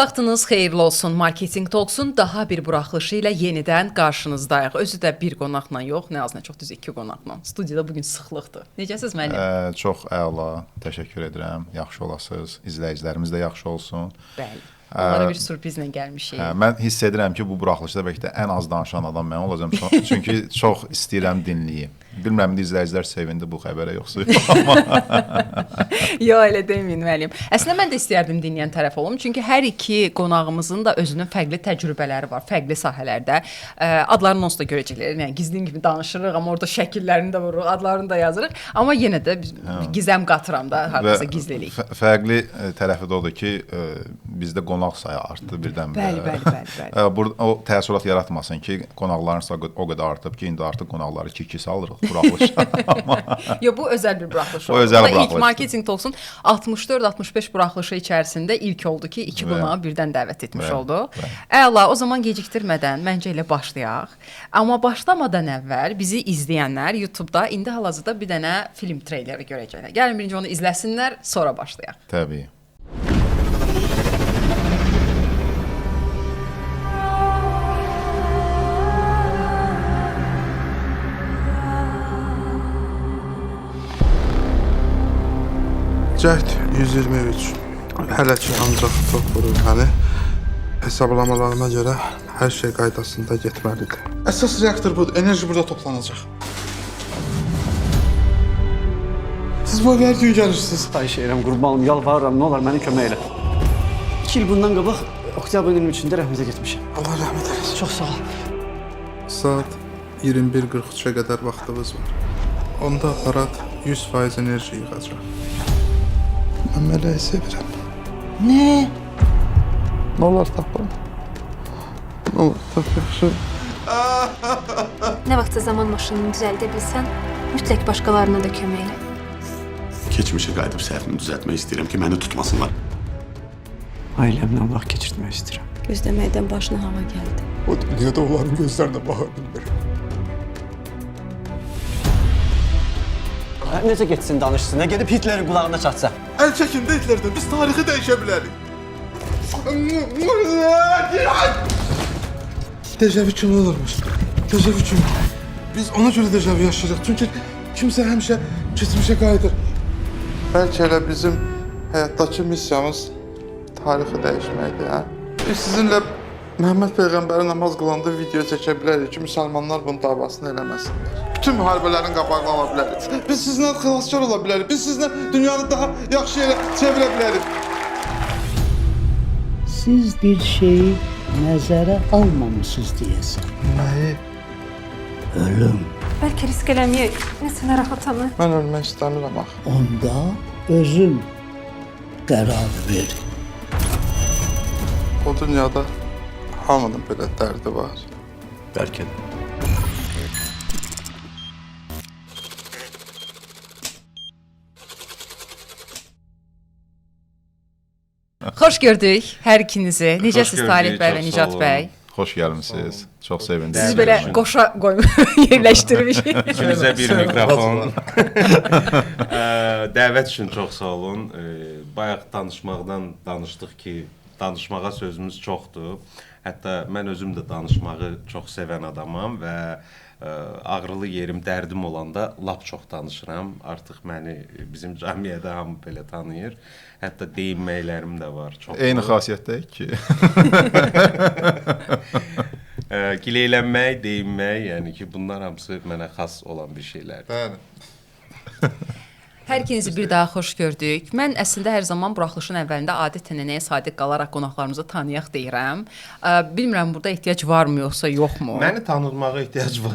vaxtınız xeyirli olsun. Marketing Talks'un daha bir buraxılışı ilə yenidən qarşınızdayıq. Özü də bir qonaqla yox, nə az nə çox düz 2 qonaqla. Studiyada bugün sıxlıqdır. Necəsiz müəllim? Çox əla, təşəkkür edirəm. Yaxşı olasınız. İzləyicilərimiz də yaxşı olsun. Bəli. Onlara bir sürprizlə gəlmişik. Mən hiss edirəm ki, bu buraxılışda bəlkə də ən az danışan adam mən olacağam. Çünki çox istəyirəm dinləyim. Bilmirəm, izləyicilər sevindi bu xəbərə yoxsa yox. Yox, elə deməyin müəllim. Əslində mən də istəyərdim dinləyən tərəf olum. Çünki hər iki qonağımızın da özünün fərqli təcrübələri var, fərqli sahələrdə. Adlarını onsuz da görəcəklər. Yəni gizlin kimi danışırıq, amma orada şəkillərini də vururuq, adlarını da yazırıq. Amma yenə də gizəm qatıram da, hardasa gizlilik. Fərqli tərəfi də odur ki, bizdə qonaq sayı artdı birdən-birə. Bəli. O təəssürat yaratmasın ki, qonaqların sayı o qədər artıb ki, indi artıq qonaqları 2-2 salırıq buraxılışa. Yox, bu özəl bir buraxılış oldu. O özəl buraxılış. İlk Marketing Talks'un 64-65 buraxılışı içərisində ilk oldu ki, 2 qonağı birdən dəvət etmiş oldu. Əla, o zaman gecikdirmədən məncə ilə başlayaq. Amma başlamadan əvvəl bizi izləyənlər YouTube-da indi hal-hazırda bir dənə film treyleri görəcəklər. Gəlin birinci onu izləsinlər, sonra başlayaq. Təbii. Cəhd 123. Hələ ki ancaq top vurulmalı. Hesablamalarıma görə hər şey qaydasında getməlidir. Əsas reaktor budur. Enerji burada toplanacaq. Siz bu hər gün gəlirsiniz. Xahiş edirəm, qurbanım, yalvarıram, nə olar məni kömək elə. 2 il bundan qabaq oktyabrın 23-də rəhmətə getmişəm. Allah rəhmət eləsin. Çox sağ ol. Saat 21:43-ə qədər vaxtımız var. Onda aparat 100% enerji yığacaq. Mən mələyi sevirəm. Nə? Nə olar tapın? Nə olar tap yaxşı? Nə vaxtsa zaman maşınını düzəldə bilsən, mütləq başqalarına da kömək elə. Keçmişə qayıdıb səhvimi düzəltmək istəyirəm ki, məni tutmasınlar. Ailəmlə vaxt keçirtmək istəyirəm. Gözləməkdən başına hava gəldi. O dünyada onların gözlərinə baxa bilmirəm. Necə getsin danışsın, nə gedib Hitlerin qulağına çatsa? Əl çəkin də Hitlerdən, biz tarixi dəyişə bilərik. Dejavü kimi olurmuş. Dejavü kimi. Biz ona görə dejavü yaşayırıq. Çünki kimsə həmişə keçmişə qayıdır. Bəlkə elə bizim həyatdakı missiyamız tarixi dəyişməkdir, hə? Biz sizinlə Məhəmməd Peyğəmbəri namaz qılanda video çəkə bilərik ki, müsəlmanlar bunun davasını eləməsinlər. Bütün müharibələrin qabağını ala bilərik. Biz sizinlə xilaskar ola bilərik. Biz sizinlə dünyanı daha yaxşı yerə çevirə bilərik. Siz bir şeyi nəzərə almamışsınız deyəsən. Nəyi? Ölüm. Bəlkə risk eləməyək, nəsə narahatanı. Mən ölmək istəmirəm axı. Onda özüm qərar ver. O dünyada hamının belə dərdi var. Bəlkə də. Xoş gördük hər ikinizi. Necəsiz Talib bəy və Nicat bəy? Xoş gəlmisiniz. Çox sevindim. Sizi belə qoşa yerləşdirmişik. İkinizə bir mikrofon. Dəvət üçün çox sağ olun. Bayaq danışmaqdan danışdıq ki, danışmağa sözümüz çoxdur. Hətta mən özüm də danışmağı çox sevən adamam və ağrılı yerim, dərdim olanda lap çox danışıram. Artıq məni bizim cəmiyyədə hamı belə tanıyır. Hətta deyinməklərim də var. Eyni xasiyyətdəyik ki. Gileylənmək, deyinmək, yəni ki, bunlar hamısı mənə xas olan bir şeylərdir. Bəli. Hər ikinizi bir daha xoş gördük. Mən əslində hər zaman buraxılışın əvvəlində adət-ənənəyə sadiq qalaraq qonaqlarımızı tanıyaq deyirəm. Bilmirəm, burada ehtiyac varmı, yoxsa yoxmu? Məni tanınmağa ehtiyac var.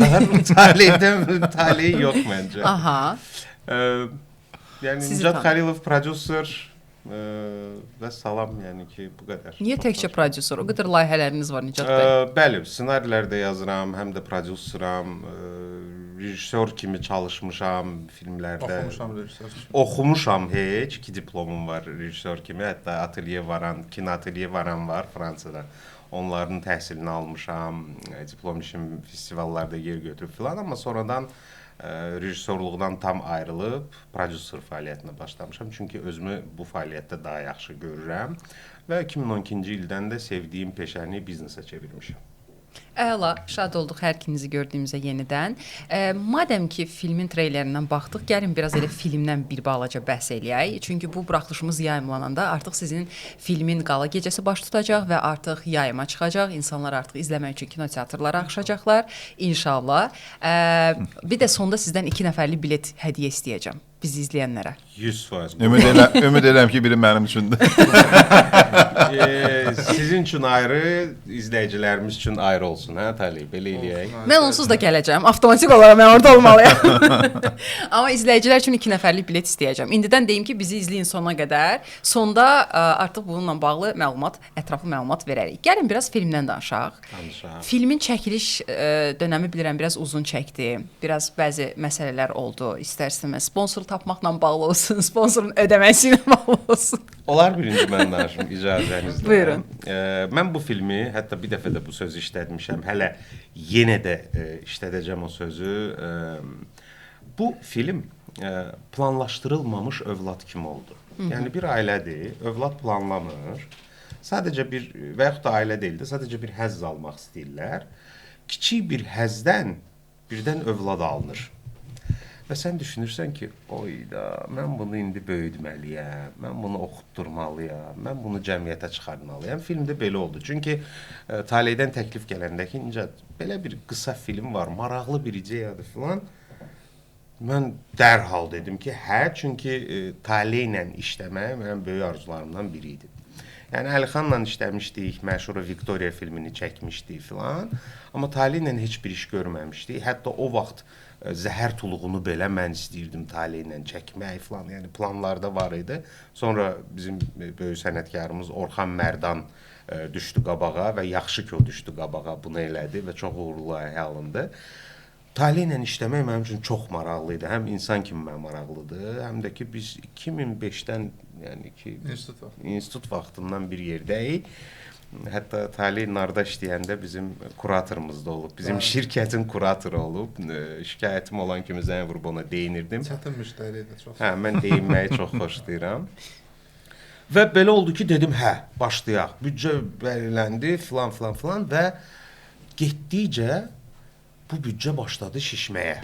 Taleyi yox məncə. Aha. Yəni Nicat Xəlilov prodüser və salam, yəni ki, bu qədər. Niyə təkcə prodüser? O qədər layihələriniz var Nicat bəy. Bəli, ssenarilər də yazıram, həm də prodüseram. Rejissor kimi çalışmışam filmlərdə. Oxumuşam heç. 2 diplomum var rejissor kimi. Hətta ateliye varan, kinoateliye varan var Fransada. onların təhsilini almışam, diplom işim festivallarda yer götürüb filan, amma sonradan rejissorluqdan tam ayrılıb prodüser fəaliyyətinə başlamışam. Çünki özümü bu fəaliyyətdə daha yaxşı görürəm və 2012-ci ildən də sevdiyim peşəni biznesə çevirmişəm. Əla, şad olduq hər ikinizi gördüyümüzə yenidən. Madəm ki, filmin treylərindən baxdıq, gəlin biraz elə filmdən bir balaca bəhs eləyək. Çünki bu buraxılışımız yayımlananda artıq sizin filmin qala gecəsi baş tutacaq və artıq yayıma çıxacaq. İnsanlar artıq izləmək üçün kinoteatrlara axışacaqlar, inşallah. Bir də sonda sizdən 2 nəfərlik bilet hədiyyə istəyəcəm bizi izləyənlərə. 100%. Ümid edirəm ki, biri mənim üçündür. Sizin üçün ayrı, izləyicilərimiz üçün ayrı olsun, hə Talib? Belə eləyək. Mən onsuz da gələcəm. Avtomatik olaraq mən orada olmalıyam. Amma izləyicilər üçün 2 nəfərlik bilet istəyəcəm. İndidən deyim ki, bizi izləyin sona qədər. Sonda artıq bununla bağlı məlumat, ətraflı məlumat verərik. Gəlin biraz filmdən danışaq. Filmin çəkiliş dönəmi bilirəm biraz uzun çəkdi. Biraz bəzi məsələlər oldu. İstər-istəməz sponsor tapmaqla bağlı olsun, sponsorun ödəməsi ilə bağlı olsun. Olar birinci mən danışım icazənizlə. Buyurun. Mən bu filmi hətta bir dəfə də bu sözü işlətmişəm. Hələ yenə də işlədəcəm o sözü. Bu film planlaşdırılmamış övlad kimi oldu. Yəni bir ailədir, övlad planlamır. Sadəcə bir və yaxud da ailə deyil də, sadəcə bir həzz almaq istəyirlər. Kiçik bir həzdən birdən övlad alınır. Və sən düşünürsən ki, oyda, mən bunu indi böyütməliyəm, mən bunu oxutdurmalıyam, mən bunu cəmiyyətə çıxarmalıyam. Filmdə belə oldu. Çünki Taleydən təklif gələndə ki, belə bir qısa film var, maraqlı bir ideyadır filan. Mən dərhal dedim ki, hə, çünki Taleylə işləmək mənim böyük arzularımdan biri idi. Yəni Əlixanla işləmişdik, məşhur Victoria filmini çəkmişdik filan. Amma Taleylə heç bir iş görməmişdik. Hətta o vaxt Zəhər Tuluğunu belə mən istəyirdim Taleylə çəkmək filan. Yəni planlarda var idi. Sonra bizim böyük sənətkarımız Orxan Mərdan düşdü qabağa və yaxşı ki o düşdü qabağa, bunu elədi və çox uğurlu layihə alındı. Taleylə işləmək mənim üçün çox maraqlı idi. Həm insan kimi mənə maraqlıdır, həm də ki biz 2005-dən, yəni ki institut vaxtından bir yerdəyik. Hətta Taley narda işləyəndə bizim kuratorumuz da olub. Bizim şirkətin kuratoru olub. Şikayətim olan kimi zəng vurub ona deyinirdim. Çətin müştəri idi çox. Hə, mən deyinməyi çox xoşlayıram. Və belə oldu ki, dedim, hə, başlayaq. Büdcə belirləndi, filan və getdikcə bu büdcə başladı şişməyə.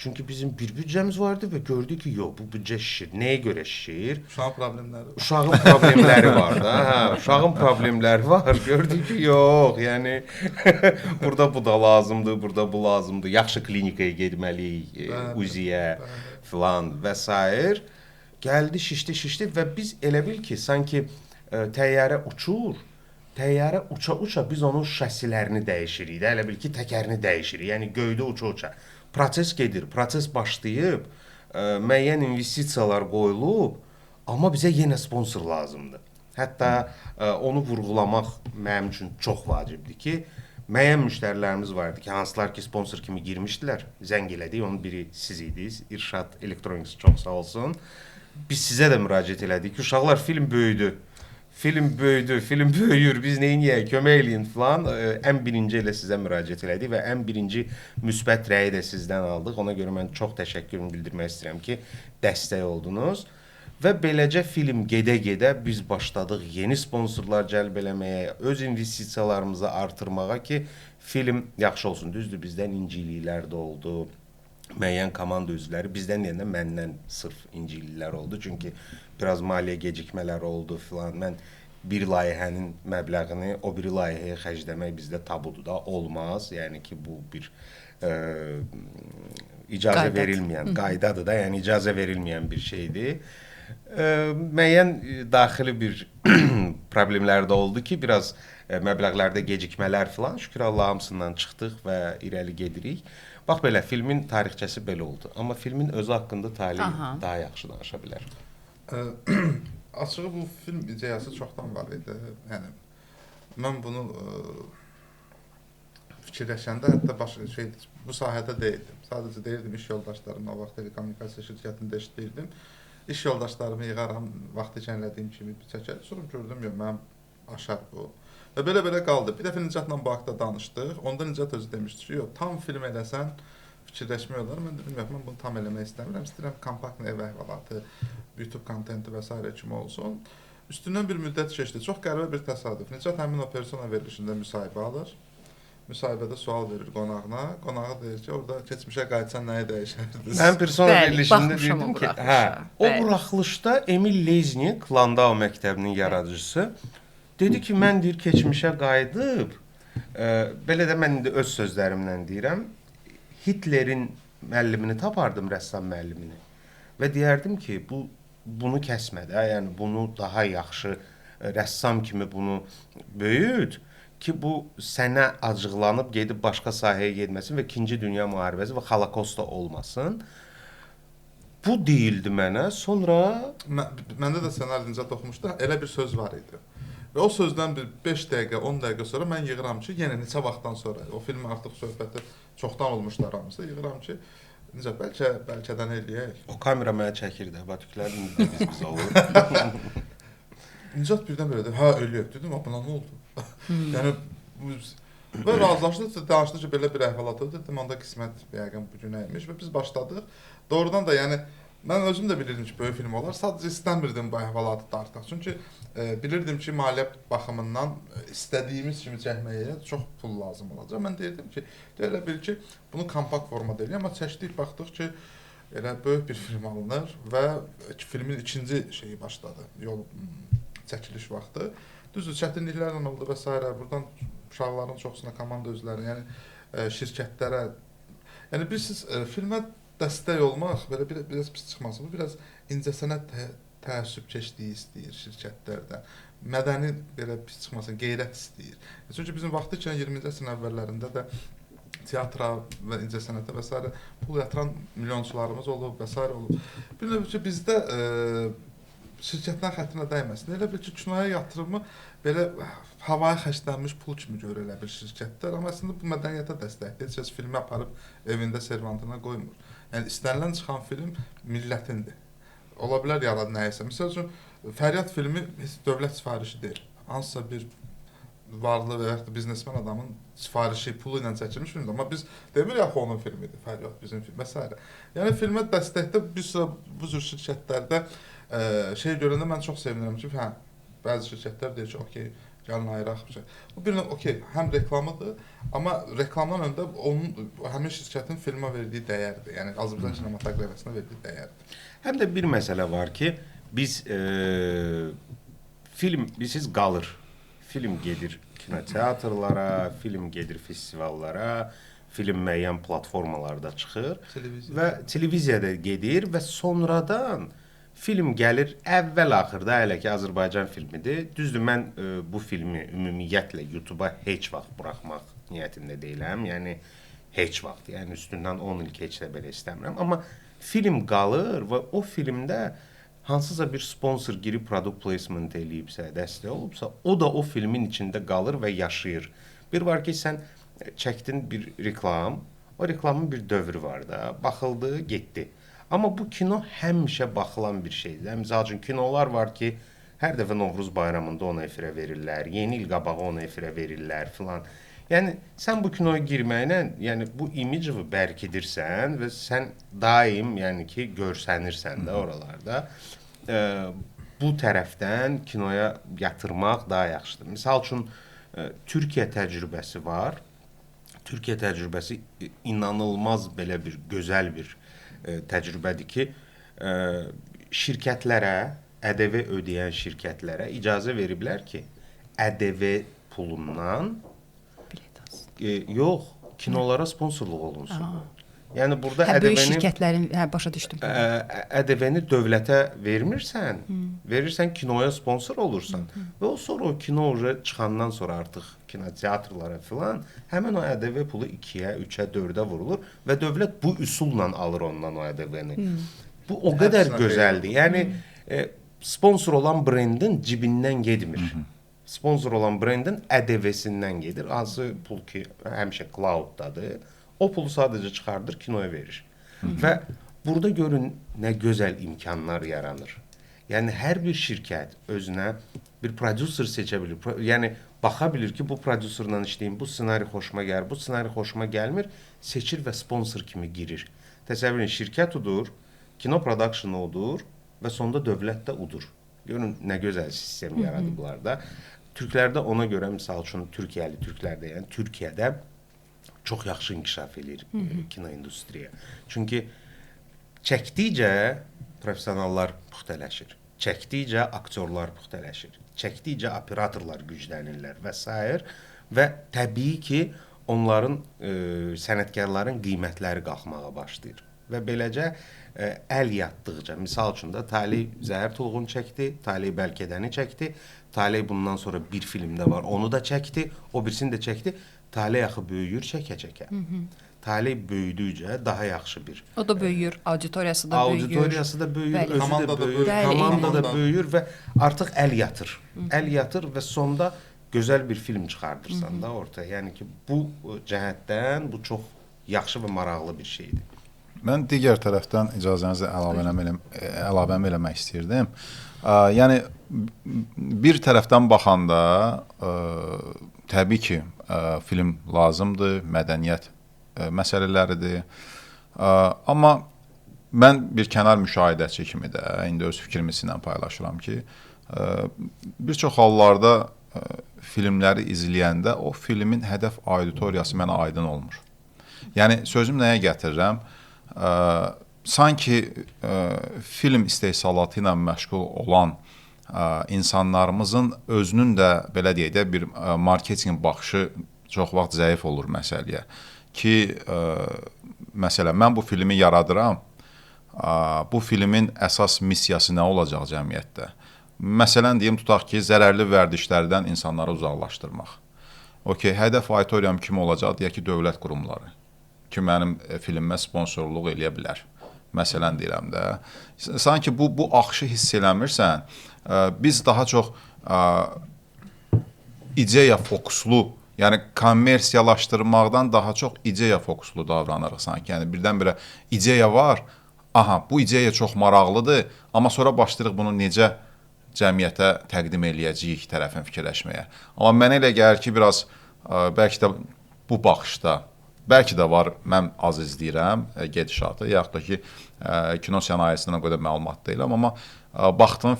Çünki bizim bir büdcəmiz vardı və gördük ki, yox, bu büdcə şişir. Nəyə görə şişir? Uşağın problemləri var. Uşağın problemləri var da, hə, uşağın problemləri var. Gördük ki, yox, yəni burada bu da lazımdır, burada bu lazımdır. Yaxşı klinikaya getməliyik, UZI-yə filan və s. Gəldi, şişdi və biz elə bil ki, sanki təyyarə uçur. Təyyarə uça-uça biz onun şasilərini dəyişirik də, elə bil ki, təkərini dəyişirik. Yəni göydə uça-uça. Proses gedir, proses başlayıb, müəyyən investisiyalar qoyulub, amma bizə yenə sponsor lazımdır. Hətta onu vurğulamaq mənim üçün çox vacibdir ki, müəyyən müştərilərimiz vardı ki, hansılar ki, sponsor kimi girmişdilər, zəng elədik, onun biri siz idiniz, İrşad Electronics çox sağ olsun. Biz sizə də müraciət elədik ki, uşaqlar film böyüdü. Film böyüyür, biz neyniyək, kömək eləyin filan. Ən birinci elə sizə müraciət elədik və ən birinci müsbət rəyi də sizdən aldıq. Ona görə mən çox təşəkkürümü bildirmək istəyirəm ki, dəstək oldunuz. Və beləcə film gedə-gedə biz başladıq yeni sponsorlar cəlb eləməyə, öz investisiyalarımızı artırmağa ki, film yaxşı olsun. Düzdür, bizdən inciliklər də oldu. Müəyyən komanda üzvləri, bizdən deyəndə məndən sırf inciliklər oldu. Çünki biraz maliyyə gecikmələri oldu filan. Mən bir layihənin məbləğini o biri layihəyə xərcləmək bizdə tabudur da, olmaz. Yəni ki, bu bir icazə verilməyən, qaydadır da, yəni icazə verilməyən bir şeydir. Müəyyən daxili bir problemlər də oldu ki, biraz məbləğlərdə gecikmələr filan. Şükür Allah hamısından çıxdıq və irəli gedirik. Bax belə, filmin tarixçəsi belə oldu. Amma filmin özü haqqında Taley daha yaxşı danışa bilər. Açığı bu film ideyası çoxdan var idi. Yəni, mən bunu fikirləşəndə hətta bu sahədə deyildim. Sadəcə deyirdim, iş yoldaşlarımla o vaxt telekommunikasiya şirkətində işləyirdim. İş yoldaşlarımı yığaram, vaxt keçənlədiyim kimi bir çəkər. Sonra gördüm, yox, mənim aşar bu. Və belə qaldı. Bir dəfə Nicatla bu haqda danışdıq. Onda Nicat özü demişdi ki, yox, tam film eləsən fikirləşmək olar. Mən dedim, yox, mən bunu tam eləmək istəmirəm. İstəyirəm kompakt ev əhvalatı, YouTube kontenti və s. kimi olsun. Üstündən bir müddət keçdi. Çox qəribə bir təsadüf. Nicat həmin o persona verilişində müsahibə alır. Müsahibədə sual verir qonağına. Qonağı deyir ki, orada keçmişə qayıtsan nəyi dəyişərdiniz? Mən persona Bəli, verilişində baxmışam dedim o ki, buraxılışa. o Bəli. buraxılışda Emil Leznik, Landau məktəbinin yaradıcısı, dedi ki, mən deyir keçmişə qayıdıb, belə də mən indi öz sözlərimlə deyirəm, Hitlerin müəllimini tapardım, rəssam müəllimini. Və deyərdim ki, bunu kəsmə də, yəni bunu daha yaxşı rəssam kimi bunu böyüt ki, bu sənə acıqlanıb gedib başqa sahəyə getməsin və 2-ci Dünya müharibəsi və Holokost da olmasın. Bu deyildi mənə. Sonra Məndə də ssenaridə Nicat oxumuşdu. Elə bir söz var idi. Və o sözdən bir 5 dəqiqə, 10 dəqiqə sonra mən yığıram ki, yenə neçə vaxtdan sonra, o film artıq söhbəti çoxdan olmuşdu aramızda, yığıram ki, Nicat bəlkədən eləyək. o kamera mənə çəkirdi, batüklər biz olur. Nicat birdən belə dedi, hə eləyək dedim, buna nə oldu? Yəni və razılaşdıq, danışdıq ki, belə bir əhvalat oldu. Dedim, onda qismət yəqin bu günə imiş və biz başladıq. Doğrudan da yəni mən özüm də bilirdim ki, böyük film olar. Sadəcə istəmirdim bu əhvalatı dartaq. Çünki bilirdim ki, maliyyə baxımından istədiyimiz kimi çəkməyə çox pul lazım olacaq. Mən deyirdim ki, elə bil ki, bunu kompakt formada eləyəm, amma çəkdik, baxdıq ki, elə böyük bir film alınır və filmin ikinci şeyi başladı. Yol çəkiliş vaxtı. Düzdür, çətinliklərlə oldu və s. Buradan uşaqların çoxsuna komanda özləri, yəni şirkətlərə, yəni bilirsiniz, filmə dəstək olmaq belə biraz pis çıxmasın. Bu biraz incəsənət təəssübkeşliyi istəyir şirkətlərdən. Mədəni belə pis çıxmasın, qeyrət istəyir. Çünki bizim vaxtı ikən 20-ci əsrin əvvəllərində də teatra və incəsənətə və s. pul yatıran milyonçularımız olub və s. olub. Bir növ ki, bizdə şirkətlərin xətrinə dəyməsin. Elə bil ki, kinoya yatırımı belə havaya xərclənmiş pul kimi görür elə bir şirkətlər. Amma əslində bu mədəniyyətə dəstəkdir. Heç kəs filmi aparıb evində servantına qoymur. Yəni istənilən çıxan film millətindir. Ola bilər yaradı nəyisə. Məsəl üçün Fəryad filmi dövlət sifarişi deyil. Hansısa bir varlı və yaxud da biznesmen adamın sifarişi, pulu ilə çəkilmiş filmdir. Amma biz demirik axı onun filmidir, Fəryad bizim film və s. Yəni filmə dəstəkdə bir sıra bu cür şirkətlərdə şey görəndə mən çox sevinirəm ki, hə, bəzi şirkətlər deyir ki, okey, gəlin ayıraq bir şey. Bu bir növ okey, həm reklamıdır, amma reklamdan öndə onun həmin şirkətin filmə verdiyi dəyərdir. Yəni Azərbaycan kinematoqrafiyasına verdiyi dəyərdir. Həm də bir məsələ var ki, biz film bilsiz qalır. Film gedir kinoteatrlara, film gedir festivallara, film müəyyən platformalarda çıxır və televiziyada gedir və sonradan film gəlir əvvəl-axırda hələ ki Azərbaycan filmidir. Düzdür, mən bu filmi ümumiyyətlə YouTube-a heç vaxt buraxmaq niyyətində deyiləm. Yəni heç vaxt, yəni üstündən 10 il keçsə belə istəmirəm. Amma film qalır və o filmdə hansısa bir sponsor girib product placement eləyibsə, dəstək olubsa, o da o filmin içində qalır və yaşayır. Bir var ki, sən çəkdin bir reklam, o reklamın bir dövrü var da, baxıldı, getdi. Amma bu kino həmişə baxılan bir şeydir. Məsəl üçün kinolar var ki, hər dəfə Novruz bayramında ona efirə verirlər, yeni il qabağı ona efirə verirlər filan. Yəni sən bu kinoya girməklə, yəni bu imidji bərkidirsən və sən daim, yəni ki, görsənirsən də oralarda. Bu tərəfdən kinoya yatırmaq daha yaxşıdır. Məsəl üçün Türkiyə təcrübəsi var. Türkiyə təcrübəsi inanılmaz belə bir gözəl bir təcrübədir ki, şirkətlərə, ƏDV ödəyən şirkətlərə icazə veriblər ki, ƏDV pulundan yox, kinolara sponsorluq olunsun. Yəni burada böyük ƏDV-ni şirkətlərin, başa düşdüm. ƏDV-ni dövlətə vermirsən, verirsən kinoya sponsor olursan və o sonra o kino çıxandan sonra artıq kinoteatrlara filan həmin o ƏDV pulu 2-yə, 3-ə, 4-ə vurulur və dövlət bu üsulla alır ondan o ƏDV-ni. Bu o qədər gözəldir. Yəni sponsor olan brendin cibindən getmir. Sponsor olan brendin ƏDV-sindən gedir. Hansı pul ki, həmişə cloud-dadır. O pulu sadəcə çıxardır, kinoya verir. Və burada görün nə gözəl imkanlar yaranır. Yəni hər bir şirkət özünə bir prodüser seçə bilir. Yəni baxa bilir ki, bu prodüserlə işləyim, bu ssenari xoşuma gəlir, bu ssenari xoşuma gəlmir, seçir və sponsor kimi girir. Təsəvvür edin, şirkət udur, kino production udur və sonda dövlət də udur. Görün nə gözəl sistem yaradıblar da. Türklərdə ona görə, misal üçün, Türkiyəli Türklərdə, yəni Türkiyədə çox yaxşı inkişaf edir kino industriya. Çünki çəkdikcə professionallar puxtələşir, çəkdikcə aktyorlar puxtələşir, çəkdikcə operatorlar güclənirlər və s. Və təbii ki, onların, sənətkarların qiymətləri qalxmağa başlayır. Və beləcə əl yatdıqca, misal üçün də Talih Zəhər Tulğun çəkdi, Talih Bəlkədəni çəkdi, Talih bundan sonra bir filmdə var, onu da çəkdi, o birisini də çəkdi. Talih axı böyüyür çəkə-çəkə. Talih böyüdükcə daha yaxşı bir. O da böyüyür, auditoriyası da böyüyür. Auditoriyası da böyüyür, Bəli. özü də böyüyür, komanda da böyüyür və artıq əl yatır. Əl yatır və sonda gözəl bir film çıxardırsan da ortaya. Yəni ki, bu cəhətdən bu çox yaxşı və maraqlı bir şeydir. Mən digər tərəfdən icazənizlə əlavəmi eləmək istəyirdim. Yəni bir tərəfdən baxanda təbii ki, film lazımdır, mədəniyyət məsələləridir. Amma mən bir kənar müşahidəçi kimi də indi öz fikrimi sizinlə paylaşıram ki, bir çox hallarda filmləri izləyəndə o filmin hədəf auditoriyası mənə aydın olmur. Yəni sözüm nəyə gətirirəm? Sanki film istehsalatı ilə məşğul olan insanlarımızın özünün də belə deyək də bir marketinq baxışı çox vaxt zəif olur məsələyə. Ki, məsələn, mən bu filmi yaradıram, bu filmin əsas missiyası nə olacaq cəmiyyətdə? Məsələn, deyim, tutaq ki, zərərli vərdişlərdən insanları uzaqlaşdırmaq. Okey, hədəf auditoriyam kim olacaq? Deyək ki, dövlət qurumları ki, mənim filmimə sponsorluq eləyə bilər. Məsələn deyirəm də. Sanki bu axışı hiss eləmirsən, biz daha çox ideya fokuslu, yəni kommersiyalaşdırmaqdan daha çox ideya fokuslu davranırıq sanki. Yəni birdən-birə ideya var, aha, bu ideya çox maraqlıdır, amma sonra başlayırıq bunu necə cəmiyyətə təqdim eləyəcəyik tərəfin fikirləşməyə. Amma mənə elə gəlir ki, biraz bəlkə də bu baxışda, bəlkə də var, mən az izləyirəm gedişatı, yaxud da ki, kino sənayesindən o qədər məlumat deyiləm, amma baxdığım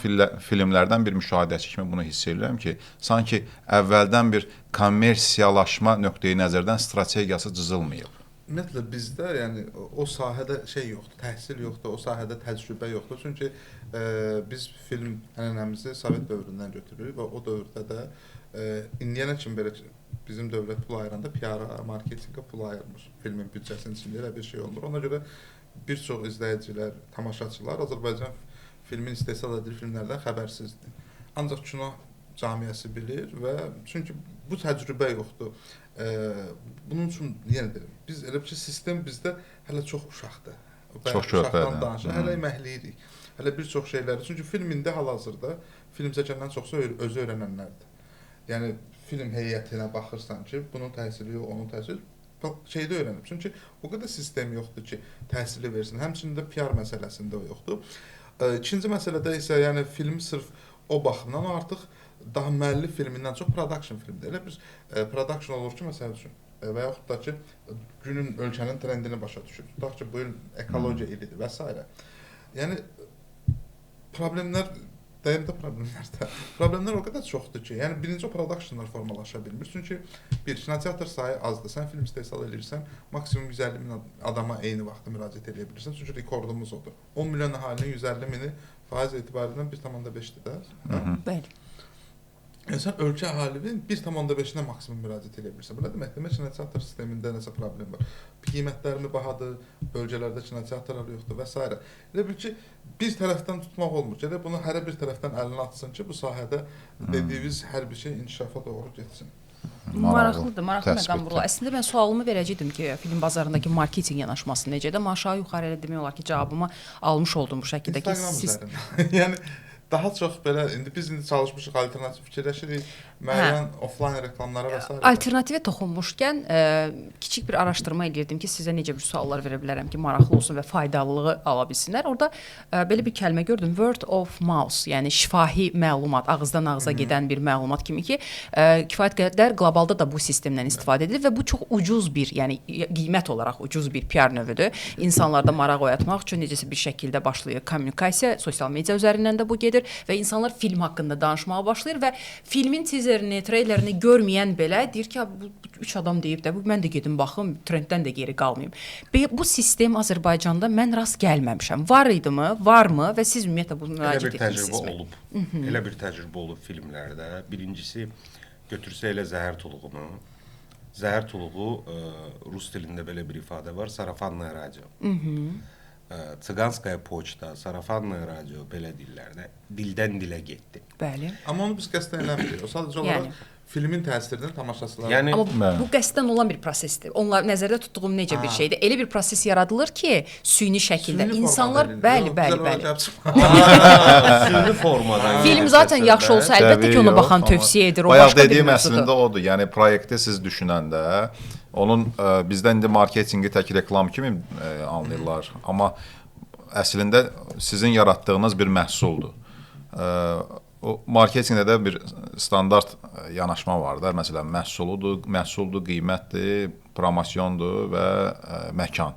filmlərdən bir müşahidəçi kimi bunu hiss edirəm ki, sanki əvvəldən bir kommersiyalaşma nöqteyi nəzərdən strategiyası cızılmayıb. Ümumiyyətlə bizdə, yəni o sahədə şey yoxdur, təhsil yoxdur, o sahədə təcrübə yoxdur. Çünki biz film ənənəmizi Sovet dövründən götürürük və o dövrdə də indiyənə kimi belə bizim dövlət pul ayıranda PR-a, marketinqə pul ayırmır. Filmin büdcəsinin içində elə bir şey olmur. Ona görə bir çox izləyicilər, tamaşaçılar Azərbaycan filmin istehsal edilir filmlərdən xəbərsizdir. Ancaq kino camiyyəsi bilir və çünki bu təcrübə yoxdur. Bunun üçün yenə deyirəm, biz elə bir sistem bizdə hələ çox uşaqdır. Çox körpədir. Hələ əməkləyirik. Hələ bir çox şeyləri. Çünki filmində hal-hazırda film çəkəndən çoxsa özü öyrənənlərdir. Yəni film heyətinə baxırsan ki, bunun təhsili yox, onun təhsili şeydə öyrənib. Çünki o qədər sistem yoxdur ki, təhsili versin. Həmçinin də PR məsələsində o yoxdur. İkinci məsələdə isə yəni film sırf o baxımdan artıq daha müəllif filmindən çox production filmdir. Elə bir production olur ki, məsəl üçün və yaxud da ki, günün ölkənin trendini başa düşür. Tutaq ki, bu il ekologiya ilidir və s. Yəni problemlər Problemlər o qədər çoxdur ki, yəni birinci o productionlar formalaşa bilmir. Çünki bir kinoteatr sayı azdır. Sən film istehsal edirsən, maksimum 150 min adama eyni vaxtda müraciət edə bilirsən. Çünki rekordumuz odur. 10 milyon əhalinin 150 mini faiz etibarilə 1,5-dir də. Bəli. Yəni sən ölkə əhalinin 1,5-nə maksimum müraciət edə bilirsən. Bu nə deməkdir? Kinoteatr sistemində nəsə problem var. Qiymətlərimi bahadır, bölgələrdə kinoteatrlar yoxdur və s. Elə bil ki, bir tərəfdən tutmaq olmur. Gələk bunu hər bir tərəfdən əlinə atsın ki, bu sahədə dediyiniz hər bir şey inkişafa doğru getsin. Maraqlıdır, maraqlı məqam vurulur. Əslində mən sualımı verəcəydim ki, film bazarındakı marketinq yanaşması necədir? Amma aşağı yuxarı elə demək olar ki, cavabımı almış oldum bu şəkildə ki, Instagram üzərində. Yəni daha çox belə biz indi çalışmışıq, alternativ fikirləşirik, müəyyən offline reklamlara və s. Alternativə toxunmuşkən kiçik bir araşdırma edirdim ki, sizə necə bir suallar verə bilərəm ki, maraqlı olsun və faydalılığı ala bilsinlər. Orada belə bir kəlmə gördüm, word of mouth, yəni şifahi məlumat, ağızdan ağıza gedən bir məlumat kimi ki, kifayət qədər qlobalda da bu sistemdən istifadə edilir və bu çox ucuz bir, yəni qiymət olaraq ucuz bir PR növüdür. İnsanlarda maraq oyatmaq üçün necəsə bir şəkildə başlayır kommunikasiya, sosial media üzərindən də bu gedir və insanlar film haqqında danışmağa başlayır və filmin teaserini, treylerini görməyən belə deyir ki, bu 3 adam deyib də, mən də gedim baxım, trenddən də geri qalmayım. Bu sistem Azərbaycanda mən rast gəlməmişəm. Var idimi, varmı və siz ümumiyyətlə bu müraciət etmisinizmi? Elə bir təcrübə olub filmlərdə. Birincisi götürsə elə Zəhər Tuluğunu. Zəhər Tuluğu rus dilində belə bir ifadə var, Sarafanное радио. Tsiganskaya poçta, Sarafanное радио belə dillərdə dildən dilə getdi. Bəli. Amma onu biz qəsdən eləmirik. O sadəcə olaraq filmin təsirini tamaşaçılara. Yəni amma bu qəsdən olan bir prosesdir. Onlar nəzərdə tutduğum necə bir şeydir? Elə bir proses yaradılır ki, süni şəkildə insanlar bəli. Süni formadan. Film zaten yaxşı olsa əlbəttə ki, ona baxan tövsiyə edir. O bayaq başqa bir dediyim mövzudur. əslində odur. Yəni proyekti siz düşünəndə onun bizdə indi marketinqi tək reklam kimi anlayırlar. Amma əslində sizin yaratdığınız bir məhsuldur. O marketinqdə də bir standart yanaşma var da. Məsələn, məhsuldur, qiymətdir, promosyondur və məkan.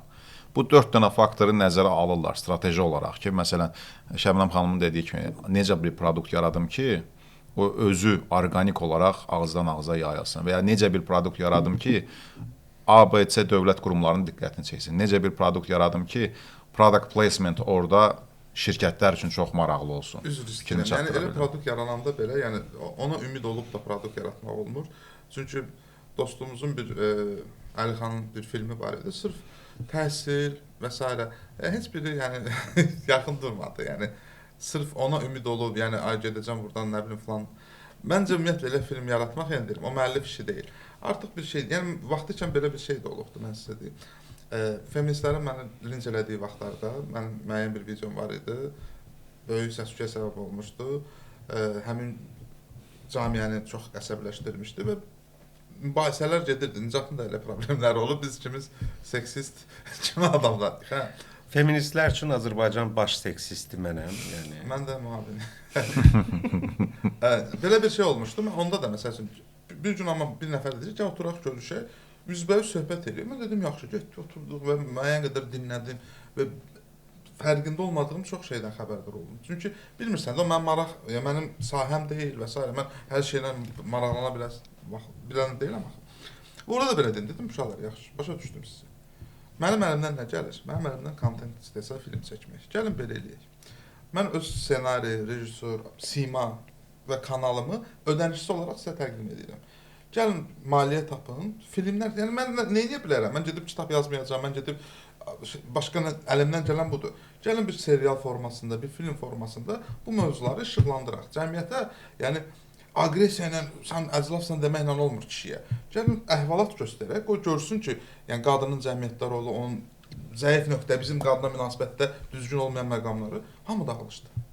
Bu 4 dənə faktoru nəzərə alırlar strateji olaraq ki, məsələn, Şəbnəm xanımın dediyi kimi necə bir produkt yaradım ki, o özü orqanik olaraq ağızdan ağıza yayılsın və ya necə bir produkt yaradım ki, ABC dövlət qurumlarının diqqətini çəksin. Necə bir produkt yaradım ki, product placement orada şirkətlər üçün çox maraqlı olsun. Üzr istəyirəm. Yəni elə produkt yarananda belə, yəni ona ümid olub da produkt yaratmaq olmur. Çünki dostumuzun bir Əlixanın bir filmi var idi. Sırf təsir və s. Heç biri yəni yaxın durmadı. Yəni sırf ona ümid olub, yəni ay gedəcəm buradan nə bilim falan. Məncə ümumiyyətlə elə film yaratmaq yəni deyirəm, o müəllif işi deyil. Artıq bir şey, yəni vaxtıkən belə bir şey də olubdu, mən sizə deyim. Feministlərin məni linç elədiyi vaxtlarda mənim müəyyən bir videom var idi. Böyük səs-küyə səbəb olmuşdu. Həmin camiəni çox əsəbləşdirmişdi və mübahisələr gedirdi. Nicatın da elə problemləri olub. Biz ikimiz seksist kimi adamlardık. Feministlər üçün Azərbaycan baş seksisti mənəm. Yəni mən də müavin. Belə bir şey olmuşdu. Onda da məsələn bir gün amma bir nəfər dedi ki, oturaq görüşək. Üzbəüz söhbət edir. Mən dedim, yaxşı, getdik, oturduq və müəyyən qədər dinlədim və fərqində olmadığım çox şeydən xəbərdar oldum. Çünki bilmirsən də, mənim sahəm deyil və s. Mən hər şeylə maraqlana bilən deyiləm axı. Orada da belə dedim, uşaqlar, yaxşı, başa düşdüm sizi. Mənim əlimdən nə gəlir? Mənim əlimdən kontent istəsə film çəkmək. Gəlin belə eləyək. Mən öz ssenari, rejissor, sima və kanalımı ödənişsiz olaraq sizə təqdim edirəm. Gəlin maliyyə tapın, filmlər, yəni mən nə edə bilərəm? Mən gedib kitab yazmayacağam, mən gedib başqa əlimdən gələn budur. Gəlin bir serial formasında, bir film formasında bu mövzuları işıqlandıraq. Cəmiyyətə, yəni agresiya ilə, sən əclafsan deməklə olmur kişiyə. Gəlin əhvalat göstərək, o görsün ki, yəni qadının cəmiyyətdə rolu, onun zəif nöqtə, bizim qadına münasibətdə düzgün olmayan məqamları hamı dağılışdı.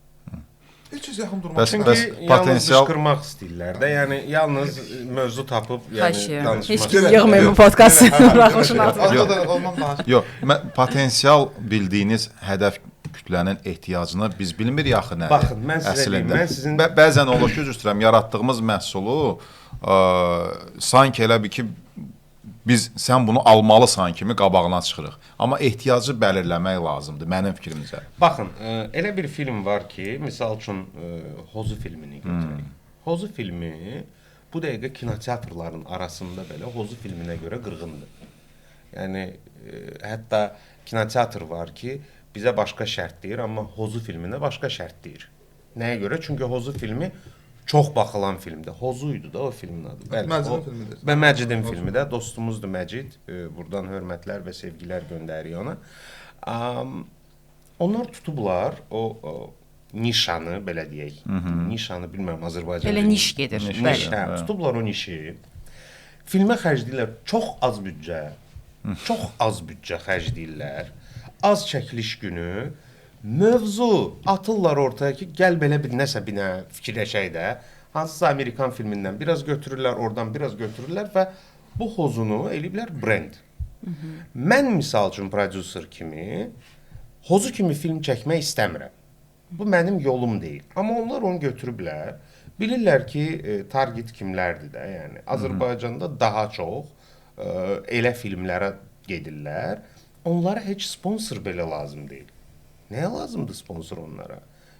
Heç kəs yaxın durmaq. Çünki yalnız qışqırmaq istəyirlər də, yəni yalnız mövzu tapıb danışmaq. Heç kim yığmayın bu podkastı buraxılışın altına. Yox, potensial bildiyiniz hədəf kütlənin ehtiyacını biz bilmirik axı nədir. Baxın, mən sizə deyim, mən sizin bəzən olur ki, üzr istəyirəm, yaratdığımız məhsulu sanki elə bir ki sən bunu almalısan kimi qabağına çıxırıq. Amma ehtiyacı bəlirləmək lazımdır, mənim fikrimcə. Baxın, elə bir film var ki, misal üçün Hozu filmini götürək. Hozu filmi bu dəqiqə kinoteatrların arasında belə Hozu filminə görə qırğındır. Yəni, hətta kinoteatr var ki, bizə başqa şərt deyir, amma Hozu filminə başqa şərt deyir. Nəyə görə? Çünki Hozu filmi çox baxılan filmdir. Hozuydu da o filmin adı. Məcidin filmidir. Və Məcidin filmi də, dostumuzdur Məcid. Buradan hörmətlər və sevgilər göndəririk ona. Onlar tutublar o nişanı, belə deyək. Nişanı bilmirəm Azərbaycan. Elə niş gedir. Tutublar o nişi. Filmə xərcləyirlər çox az büdcə. Çox az büdcə xərcləyirlər. Az çəkiliş günü Mövzu atırlar ortaya ki, gəl belə bir nəsə fikirləşək də. Hansısa Amerikan filmindən biraz götürürlər, oradan biraz götürürlər və bu hozunu eləyiblər brend. Mən misal üçün prodüser kimi hozu kimi film çəkmək istəmirəm. Bu mənim yolum deyil. Amma onlar onu götürüblər. Bilirlər ki, target kimlərdir də, yəni Azərbaycanda daha çox elə filmlərə gedirlər. Onlara heç sponsor belə lazım deyil. Nəyə lazımdır sponsor onlara?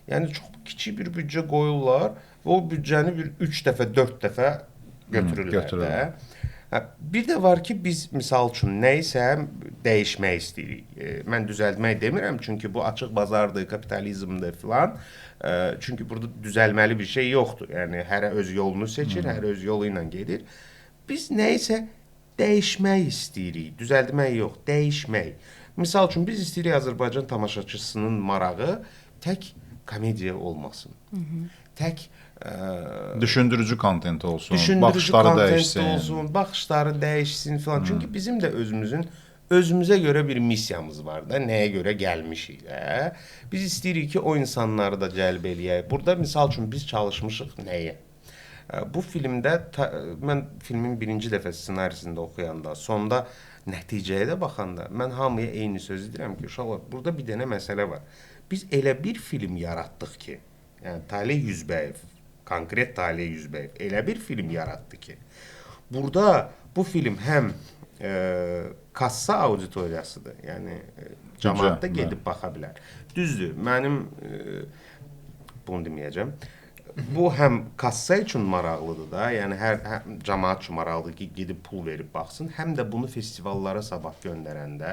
Yəni çox kiçik bir büdcə qoyurlar və o büdcəni bir 3 dəfə, 4 dəfə götürürlər də. Bir də var ki, biz misal üçün nəyisə dəyişmək istəyirik. Mən düzəltmək demirəm, çünki bu açıq bazardır, kapitalizmdir filan. Çünki burada düzəlməli bir şey yoxdur. Yəni hərə öz yolunu seçir, hərə öz yolu ilə gedir. Biz nəyisə dəyişmək istəyirik, düzəltmək yox, dəyişmək. Misal üçün biz istəyirik Azərbaycan tamaşaçısının marağı tək komediya olmasın. Tək düşündürücü kontent olsun, düşündürücü baxışları kontent dəyişsin. olsun, baxışları dəyişsin filan. Çünki bizim də özümüzə görə bir missiyamız var da, nəyə görə gəlmişik də. Biz istəyirik ki, o insanları da cəlb eləyək. Burada misal üçün biz çalışmışıq nəyə? Bu filmdə mən filmin birinci dəfə ssenarisində oxuyanda, sonda nəticəyə də baxanda mən hamıya eyni sözü deyirəm ki, uşaqlar, burada bir dənə məsələ var. Biz elə bir film yaratdıq ki, yəni Taleh Yüzbəyev, konkret Taleh Yüzbəyev elə bir film yaratdı ki, burada bu film həm kassa auditoriyasıdır, yəni cəmaat da gedib baxa bilər. Düzdür, mənim bunu deməyəcəm. Bu həm kassa üçün maraqlıdır da, yəni hər cəmaət üçün maraqlıdır ki, gedib pul verib baxsın, həm də bunu festivallara sabah göndərəndə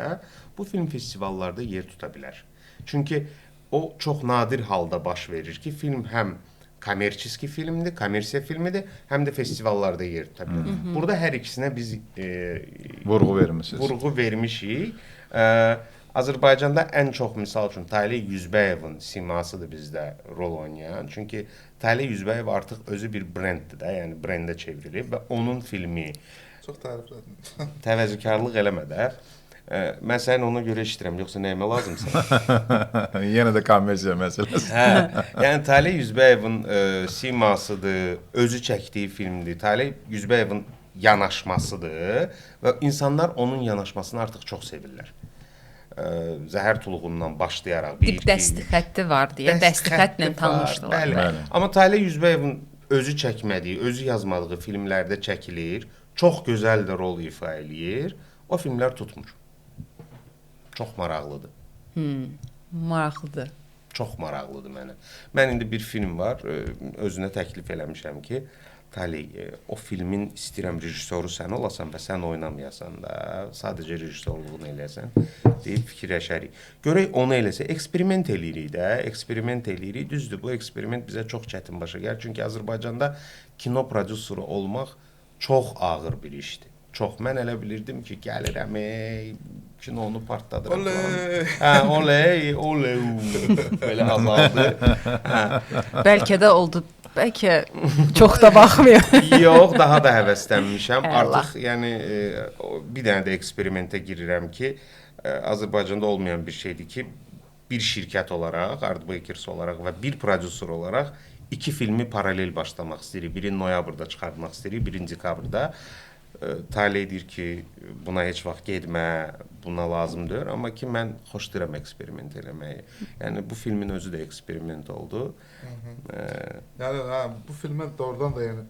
bu film festivallarda yer tuta bilər. Çünki o çox nadir halda baş verir ki, film həm kommersiya filmdir, kommersiya filmidir, həm də festivallarda yer tuta bilər. Burada hər ikisinə biz vurğu vermişik. Azərbaycanda ən çox misal üçün Taleh Yüzbəyevin simasıdır bizdə rol oynayan. Çünki Taleh Yüzbəyev artıq özü bir brenddir də, yəni brendə çevrilib və onun filmi Çox təriflədim. təvəzzükarlıq eləmə də. Mən səni ona görə eşidirəm, yoxsa nəyimə lazımsa? Yenə də kommersiya məsələsi. Yəni Taleh Yüzbəyevin simasıdır, özü çəkdiyi filmdir. Taleh Yüzbəyevin yanaşmasıdır və insanlar onun yanaşmasını artıq çox sevirlər. Zəhər Tuluğundan başlayaraq bir dəsti xətti var deyə dəsti xəttlə tanışdılar. Bəli. Amma Taleh Yüzbəyevin özü çəkmədiyi, özü yazmadığı filmlərdə çəkilir, çox gözəl də rol ifa eləyir. O filmlər tutmur. Çox maraqlıdır. Maraqlıdır. Çox maraqlıdır mənə. Mən indi bir film var, özünə təklif eləmişəm ki, Taleh, o filmin istəyirəm rejissoru sən olasan və sən oynamayasan da, sadəcə rejissorluğunu eləyəsən deyib fikirləşərik. Görək onu eləsə, eksperiment eləyirik də, eksperiment eləyirik. Düzdür, bu eksperiment bizə çox çətin başa gəlir. Çünki Azərbaycanda kino prodüseri olmaq çox ağır bir işdir. Çox. Mən elə bilirdim ki, gəlirəm, kinonu partladıram. Oley! Oley! Belə azaldı. Bəlkə də oldu. Bəlkə çox da baxmıyor. Yox, daha da həvəslənmişəm. Artıq yəni bir dənə də eksperimentə girirəm ki, Azərbaycanda olmayan bir şeydir ki, bir şirkət olaraq, Ardbakers olaraq və bir prodüser olaraq iki filmi paralel başlamaq istəyirik. Biri noyabrda çıxartmaq istəyirik, biri dekabrda. Taleh deyir ki, buna heç vaxt getmə, buna lazımdır. Amma ki, mən xoşlayıram eksperiment eləməyi. Yəni, bu filmin özü də eksperiment oldu. Yəni, bu filmə doğrudan da yəni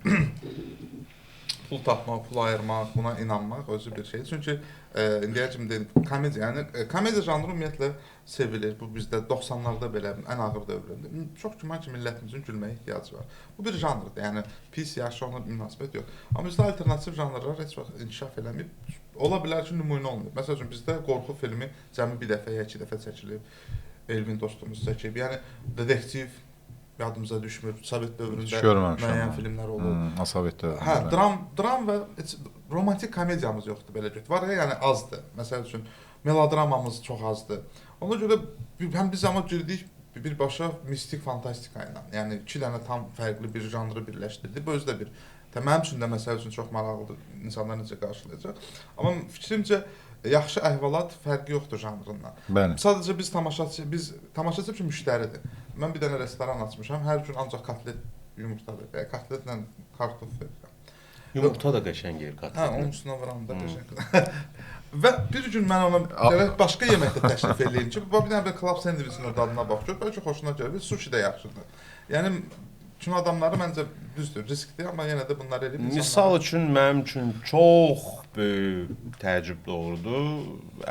pul tapmaq, pul ayırmaq, buna inanmaq özü bir şey. Çünki indiyə kimi deyim, komediya, yəni komediya janrı ümumiyyətlə sevilir. Bu bizdə 90-larda belə ən ağır dövründə. Çox güman ki, millətimizin gülməyə ehtiyacı var. Bu bir janrdır, yəni pis, yaxşı ona münasibət yox. Amma bizdə alternativ janrlar heç vaxt inkişaf eləməyib. Ola bilər ki, nümunə olmayıb. Məsəl üçün, bizdə qorxu filmi cəmi bir dəfə, ya iki dəfə çəkilib. Elvin dostumuz çəkib. Yəni, dedektiv yadımıza düşmür. Sovet dövründə müəyyən filmlər olub. Sovet dövründə. Dram və romantik komediyamız yoxdur, belə götür. Var ya, yəni azdır. Məsəl üçün, melodramamız çox azdır. Ona görə həm biz amma girdik birbaşa mistik fantastika ilə. Yəni, iki dənə tam fərqli bir janrı birləşdirdi. Bu özü də bir. Mənim üçün də məsəl üçün çox maraqlıdır. İnsanlar necə qarşılayacaq. Amma fikrimcə yaxşı əhvalat fərqi yoxdur janrından. Bəli. Sadəcə biz tamaşaçı üçün müştəridir. Mən bir dənə restoran açmışam, hər gün ancaq kotlet yumurta verir, kotletlə kartof verirəm. Yumurta da qəşəng yer qatır. Hə, onun üstünə vuram da qəşəng. Və bir gün mən ona gərək başqa yemək də təklif eləyim ki, bir dənə bir club sandviçinin dadına bax, gör, bəlkə xoşuna gəlir, sushi də yaxşıdır. Yəni üçün adamları məncə düzdür, riskdir, amma yenə də bunları eləyib insanlar. Misal üçün mənim üçün çox böyük təəccüb doğurdu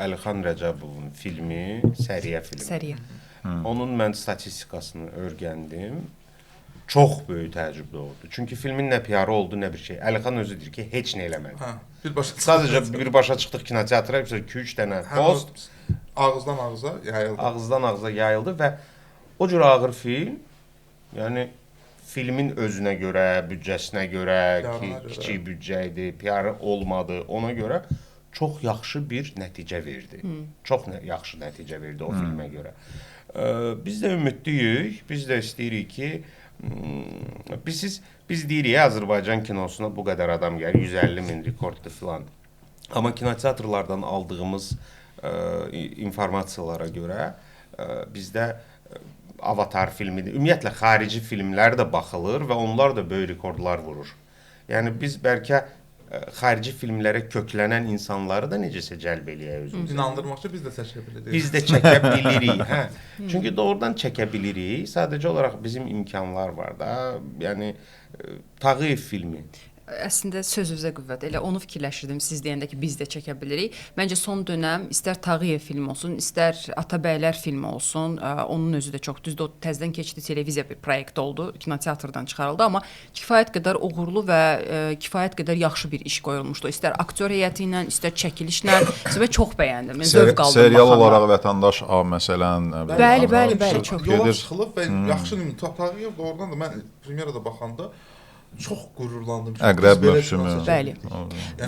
Əlixan Rəcəbovun filmi, Səriyə filmi. Səriyə. Onun mən statistikasını öyrəndim. Çox böyük təəccüb doğurdu. Çünki filmin nə PR-ı oldu, nə bir şey. Əlixan özü deyir ki, heç nə eləmədi. Hə, birbaşa Sadəcə birbaşa çıxdıq kinoteatra, 2-3 dənə post ağızdan ağıza yayıldı. Ağızdan ağıza yayıldı və o cür ağır film, yəni filmin özünə görə, büdcəsinə görə, ki, kiçik büdcə idi, PR olmadı, ona görə çox yaxşı bir nəticə verdi. Çox yaxşı nəticə verdi o filmə görə. Biz də ümidliyik, biz də istəyirik ki, biz deyirik Azərbaycan kinosuna bu qədər adam gəlir, 150 min rekorddur filan. Amma kinoteatrlardan aldığımız informasiyalara görə bizdə Avatar filmidir. Ümumiyyətlə xarici filmlər də baxılır və onlar da böyük rekordlar vurur. Yəni biz bəlkə xarici filmlərə köklənən insanları da necəsə cəlb eləyək özümüzə. İnandırmaq üçün biz də çəkə bilirik. Biz də çəkə bilirik, hə. Çünki doğrudan çəkə bilirik. Sadəcə olaraq bizim imkanlar var da. Yəni Tağıyev filmi. Əslində sözünüzə qüvvət. Elə onu fikirləşirdim siz deyəndə ki, biz də çəkə bilirik. Məncə son dönəm istər Tağıyev filmi olsun, istər Atabəylər filmi olsun, onun özü də çox düzdür. O təzədən keçdi, televiziya bir proyekt oldu, kinoteatrdan çıxarıldı, amma kifayət qədər uğurlu və kifayət qədər yaxşı bir iş qoyulmuşdu. İstər aktyor heyəti ilə, istər çəkilişlə, mən çox bəyəndim. Mən zövq aldım. Serial olaraq Vətəndaş A məsələn, bəli, çox yola çıxılıb və yaxşı Tağıyev doğrudan da mən premyerada baxanda çox qürurlandım. Əqrəb mövsümü. Bəli.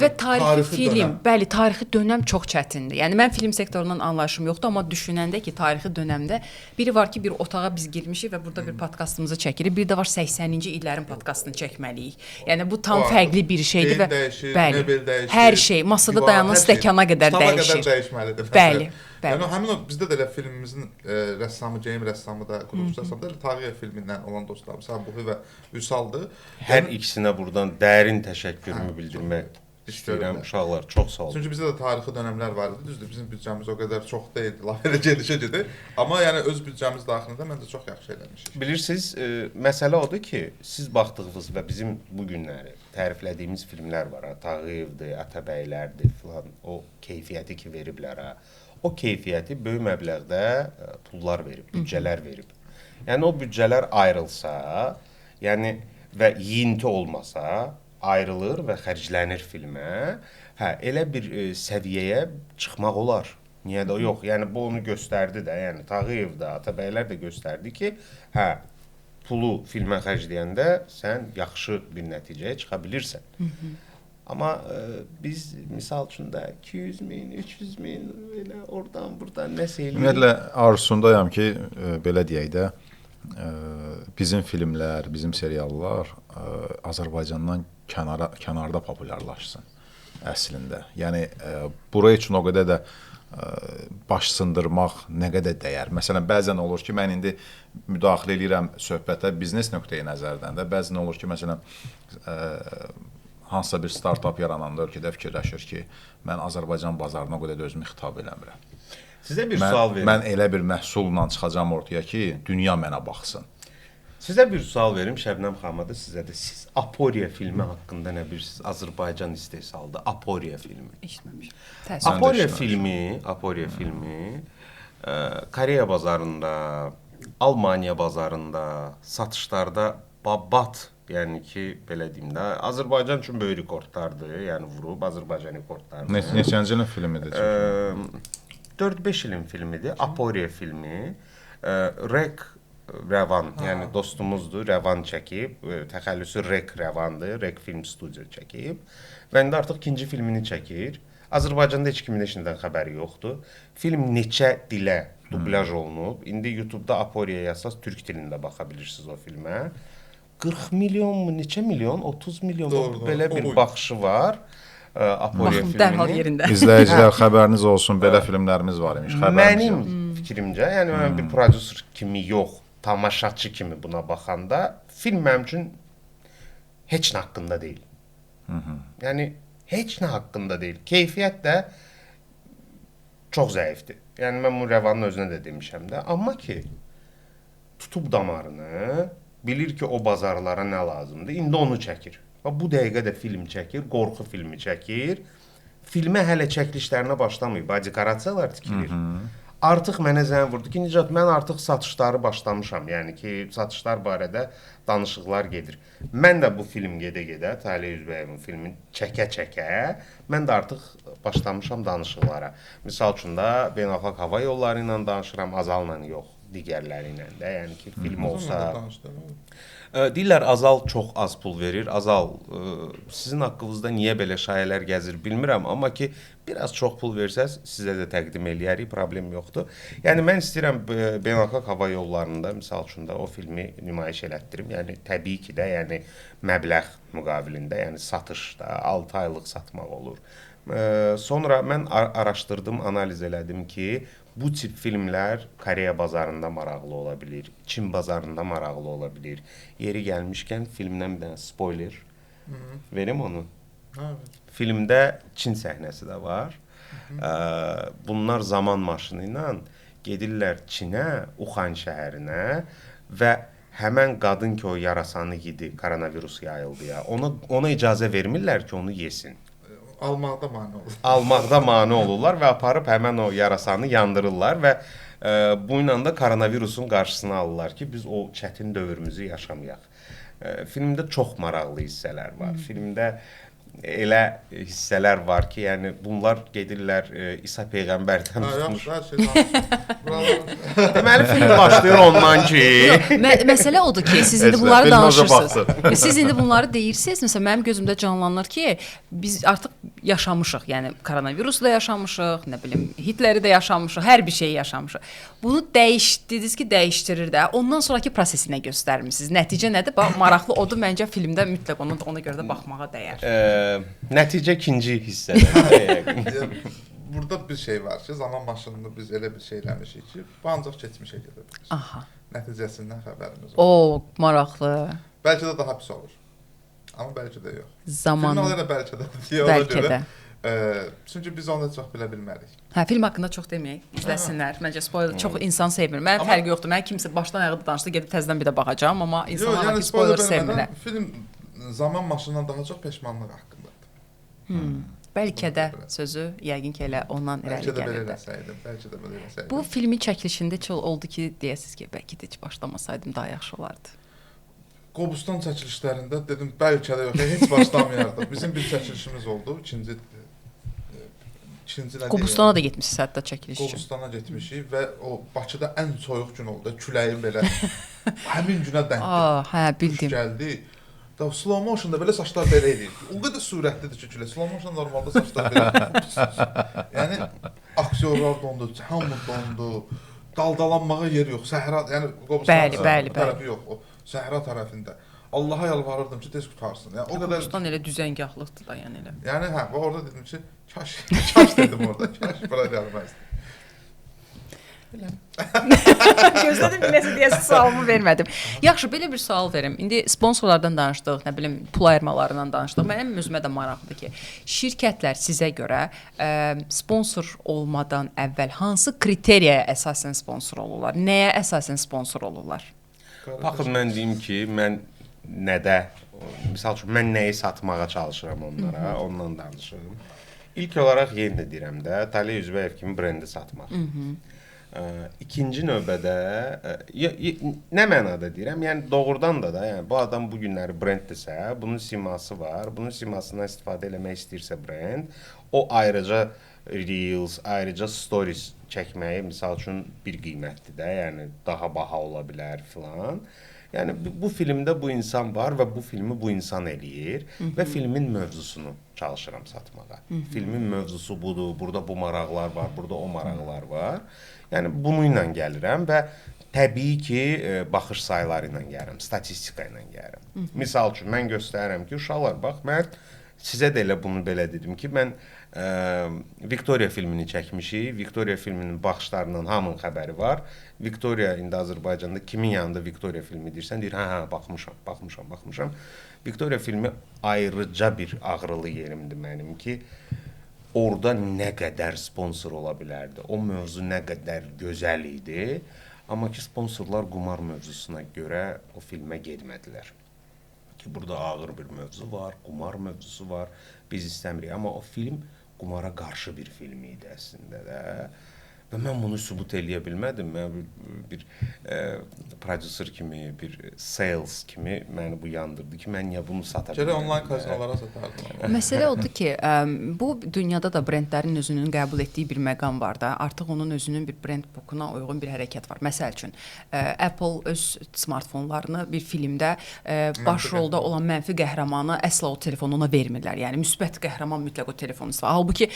Və tarixi film, bəli, tarixi dönəm çox çətindir. Yəni mən film sektorundan anlayışım yoxdur, amma düşünəndə ki, tarixi dönəmdə biri var ki, bir otağa biz girmişik və burada bir podkastımızı çəkirik. Bir də var 80-ci illərin podkastını çəkməliyik. Yəni bu tam fərqli bir şeydir və bəli, hər şey masada dayanan stəkana qədər dəyişir. Dəyişməlidir. Bəli. Yəni həmin o bizdə də elə filmimizin rəssamı, geyim rəssamı da, qurulucu rəssamı da Tağıyev filmindən olan dostlarımız Səbuhi və Vüsaldır. Hər ikisinə buradan dərin təşəkkürümü bildirmək istəyirəm. Uşaqlar, çox sağ olun. Çünki bizdə də tarixi dönəmlər var idi. Düzdür, bizim büdcəmiz o qədər çox deyildi. Laf elə gedişə gedir. Amma yəni öz büdcəmiz daxilində məncə çox yaxşı eləmişik. Bilirsiniz, məsələ odur ki, siz baxdığınız və bizim bu günləri təriflədiyimiz filmlər var. Tağıyevdir, Atabəylərdir filan. O keyfiyyəti ki veriblər ha. O keyfiyyəti böyük məbləğdə pullar verib, büdcələr verib. Yəni o büdcələr ayrılsa, yəni və yiyinti olmasa, ayrılır və xərclənir filmə. Hə, elə bir səviyyəyə çıxmaq olar. Niyə də yox? Yəni bu onu göstərdi də, yəni Tağıyev də, Atabəylər də göstərdi ki, hə, pulu filmə xərcləyəndə sən yaxşı bir nəticəyə çıxa bilirsən. Amma biz misal üçün də 200 min, 300 min elə oradan buradan nəsə eləyir. Ümumiyyətlə arzusundayam ki, belə deyək də, bizim filmlər, bizim seriallar Azərbaycandan kənarda populyarlaşsın əslində. Yəni bura üçün o qədər də baş sındırmaq nə qədər dəyər. Məsələn, bəzən olur ki, mən indi müdaxilə edirəm söhbətə biznes nöqteyi nəzərdən də. Bəzən olur ki, məsələn, hansısa bir startup yarananda ölkədə fikirləşir ki, mən Azərbaycan bazarına o qədər də özümü xitab eləmirəm. Sizə bir sual verim. Mən elə bir məhsulla çıxacam ortaya ki, dünya mənə baxsın. Sizə bir sual verim Şəbnəm xanıma da sizə də. Siz Aporiya filmi haqqında nə bilirsiniz? Azərbaycan istehsalıdır Aporiya filmi. Eşitməmişəm. Aporiya filmi Koreya bazarında, Almaniya bazarında, satışlarda babat, yəni ki, belə deyim də, Azərbaycan üçün böyük rekordlardır, yəni vurub Azərbaycan rekordlarını. Neçənci ilin filmidir? 4-5 ilin filmidir, Aporiya filmi. Rek Rəvan, yəni dostumuzdur, Rəvan çəkib, təxəllüsü Rek Rəvandır, Rek Film Studio çəkib və indi artıq ikinci filmini çəkir. Azərbaycanda heç kimin işindən xəbəri yoxdur. Film neçə dilə dublyaj olunub. İndi YouTube-da Aporiya yazsaz türk dilində baxa bilirsiniz o filmə. 40 milyon mu, neçə milyon, 30 milyon belə bir baxışı var. Aporiya Baxın, dərhal filmini. yerində. İzləyicilər xəbəriniz olsun, belə filmlərimiz var imiş. Xəbəriniz Mənim yox. fikrimcə, yəni mən bir prodüser kimi yox, tamaşaçı kimi buna baxanda film mənim üçün heç nə haqqında deyil. Yəni heç nə haqqında deyil. Keyfiyyət də çox zəifdir. Yəni mən bu Rəvanın özünə də demişəm də, amma ki tutub damarını, bilir ki o bazarlara nə lazımdır, indi onu çəkir. Və bu dəqiqə də film çəkir, qorxu filmi çəkir. Filmə hələ çəkilişlərinə başlamayıb, dekorasiyalar tikilir. Artıq mənə zəng vurdu ki, Nicat, mən artıq satışları başlamışam. Yəni ki, satışlar barədə danışıqlar gedir. Mən də bu film gedə-gedə, Talih Üzbəyevin filmini çəkə-çəkə, mən də artıq başlamışam danışıqlara. Misal üçün də beynəlxalq hava yolları ilə danışıram, Azal'la yox, digərləri ilə də. Yəni ki, film olsa... Deyirlər Azal çox az pul verir. Azal, sizin haqqınızda niyə belə şayələr gəzir bilmirəm, amma ki biraz çox pul versəz sizə də təqdim eləyərik, problem yoxdur. Yəni mən istəyirəm beynəlxalq hava yollarında misal üçün də o filmi nümayiş elətdirim. Yəni təbii ki də, yəni məbləğ müqabilində, yəni satışda 6 aylıq satmaq olur. Sonra mən araşdırdım, analiz elədim ki, bu tip filmlər Koreya bazarında maraqlı ola bilir, Çin bazarında maraqlı ola bilir. Yeri gəlmişkən filmdən bir dənə spoiler verim onu. Filmdə Çin səhnəsi də var. Bunlar zaman maşını ilə gedirlər Çinə, Uxan şəhərinə və həmən qadın ki o yarasanı yedi, koronavirus yayıldı ya, ona icazə vermirlər ki onu yesin. Almaqda mane olur. Almaqda mane olurlar və aparıb həmən o yarasanı yandırırlar və bu ilə də koronavirusun qarşısını alırlar ki, biz o çətin dövrümüzü yaşamayaq. Filmdə çox maraqlı hissələr var. Filmdə elə hissələr var ki, yəni bunlar gedirlər İsa Peyğəmbərdən tutmuş. Deməli film başlayır ondan ki... Məsələ odur ki, siz indi bunları danışırsınız. Siz indi bunları deyirsiniz, məsələn, mənim gözümdə canlanır ki, biz artıq yaşamışıq, yəni koronavirusu da yaşamışıq, nə bilim, Hitleri də yaşamışıq, hər bir şeyi yaşamışıq. Bunu dediniz ki, dəyişdirir də, ondan sonraki prosesi nə göstərmişsiniz? Nəticə nədir? Maraqlı odur, məncə filmdə mütləq ona görə də baxmağa dəyər. Nəticə ikinci hissədə. Burada bir şey var ki, zaman maşınında biz elə bir şey eləmişik ki, bu ancaq keçmişə gedə bilir. Aha. Nəticəsindən xəbərimiz O, maraqlı. Bəlkə də daha pis olur. Amma bəlkə də yox. Zaman. Filmlər elə bəlkə də deyə ona Bəlkə görə. də. Çünki biz onu çox bilə bilmərik. Hə, film haqqında çox deməyək, izləsinlər. Məncə spoiler çox insan sevmir. Mənim fərqi yoxdur. Mən kimsə başdan ayağa danışdı, gedib təzədən bir də baxacağam, amma insanlar var ki, spoiler sevmirlər. Film zaman maşından daha çox peşmanlıq haqqındadır. Bəlkə də sözü yəqin ki, elə ondan irəli Bəlkə də belə gəlir. eləsəydim, bəlkə də belə eləsəydim. Bu filmin çəkilişində oldu ki, deyəsiz ki, bəlkə də heç başlamasaydım daha yaxşı olardı. Qobustan çəkilişlərində dedim, bəlkə də yox, heç başlamayardı. Bizim bir çəkilişimiz oldu, ikinci Qobustana da getmişsiniz hətta çəkiliş üçün. Qobustana getmişik və o Bakıda ən soyuq gün oldu, küləyin belə həmin günə denk Hə, bildim. gəldi. Da slow motionda belə saçlar belə edir. O qədər sürətlidir ki, külə. Slow motion normalda saçlar belə. Yəni aktyorlar dondu, hamı dondu. Daldalanmağa yer yox. Səhra, yəni Qobustan tərəfi yox, o səhra tərəfində. Allaha yalvarırdım ki, tez qutarsın. Yəni o qədər Qobustan elə düzəngahlıqdır da, yəni elə. Yəni hə, orada dedim ki, kaş dedim orada, kaş bura gəlməzdi. Gözlədim nəsə deyəsi sualımı vermədim. Yaxşı, belə bir sual verim. İndi sponsorlardan danışdıq, nə bilim, pul ayırmalarından danışdıq. Mənim özümə də maraqlıdır ki, şirkətlər sizə görə sponsor olmadan əvvəl hansı kriteriyaya əsasən sponsor olurlar? Nəyə əsasən sponsor olurlar? Baxın, mən deyim ki, mən nədə, misal üçün, mən nəyi satmağa çalışıram onlara, ondan danışıram. İlk olaraq yenə də deyirəm də, Talih Üzbəyev kimi brendi satmaq. İkinci növbədə, nə mənada deyirəm, yəni doğrudan da, yəni bu adam bu günləri brenddirsə, bunun siması var, bunun simasından istifadə eləmək istəyirsə brend, o ayrıca Reels, ayrıca Stories çəkməyi, misal üçün, bir qiymətdir də, yəni daha baha ola bilər filan. Yəni bu filmdə bu insan var və bu filmi bu insan eləyir və filmin mövzusunu çalışıram satmağa. Filmin mövzusu budur, burada bu maraqlar var, burada o maraqlar var. Yəni bunu ilə gəlirəm və təbii ki, baxış sayları ilə gəlirəm, statistika ilə gəlirəm. Misal üçün, mən göstərirəm ki, uşaqlar, bax, mən sizə də elə bunu belə dedim ki, mən Victoria filmini çəkmişik. Victoria filminin baxışlarından hamının xəbəri var. Victoria indi Azərbaycanda kimin yanında Victoria filmi deyirsən, deyir, hə, baxmışam. Victoria filmi ayrıca bir ağrılı yerimdir mənim ki, orada nə qədər sponsor ola bilərdi. O mövzu nə qədər gözəl idi. Amma ki, sponsorlar qumar mövzusuna görə o filmə getmədilər. Ki, burada ağır bir mövzu var, qumar mövzusu var. Biz istəmirik. Amma o film qumara qarşı bir film idi əslində də. Və mən bunu sübut eləyə bilmədim. Mən bir prodüser kimi, bir sales kimi məni bu yandırdı ki, mən niyə bunu sata bilmirəm? Gərək onlayn kazinolara satardım. Məsələ odur ki, bu dünyada da brendlərin özünün qəbul etdiyi bir məqam var da. Artıq onun özünün bir brend bookuna uyğun bir hərəkət var. Məsəl üçün, Apple öz smartfonlarını bir filmdə baş rolda olan mənfi qəhrəmanı əsla o telefonu ona vermirlər. Yəni müsbət qəhrəman mütləq o telefonu istifadə. Halbuki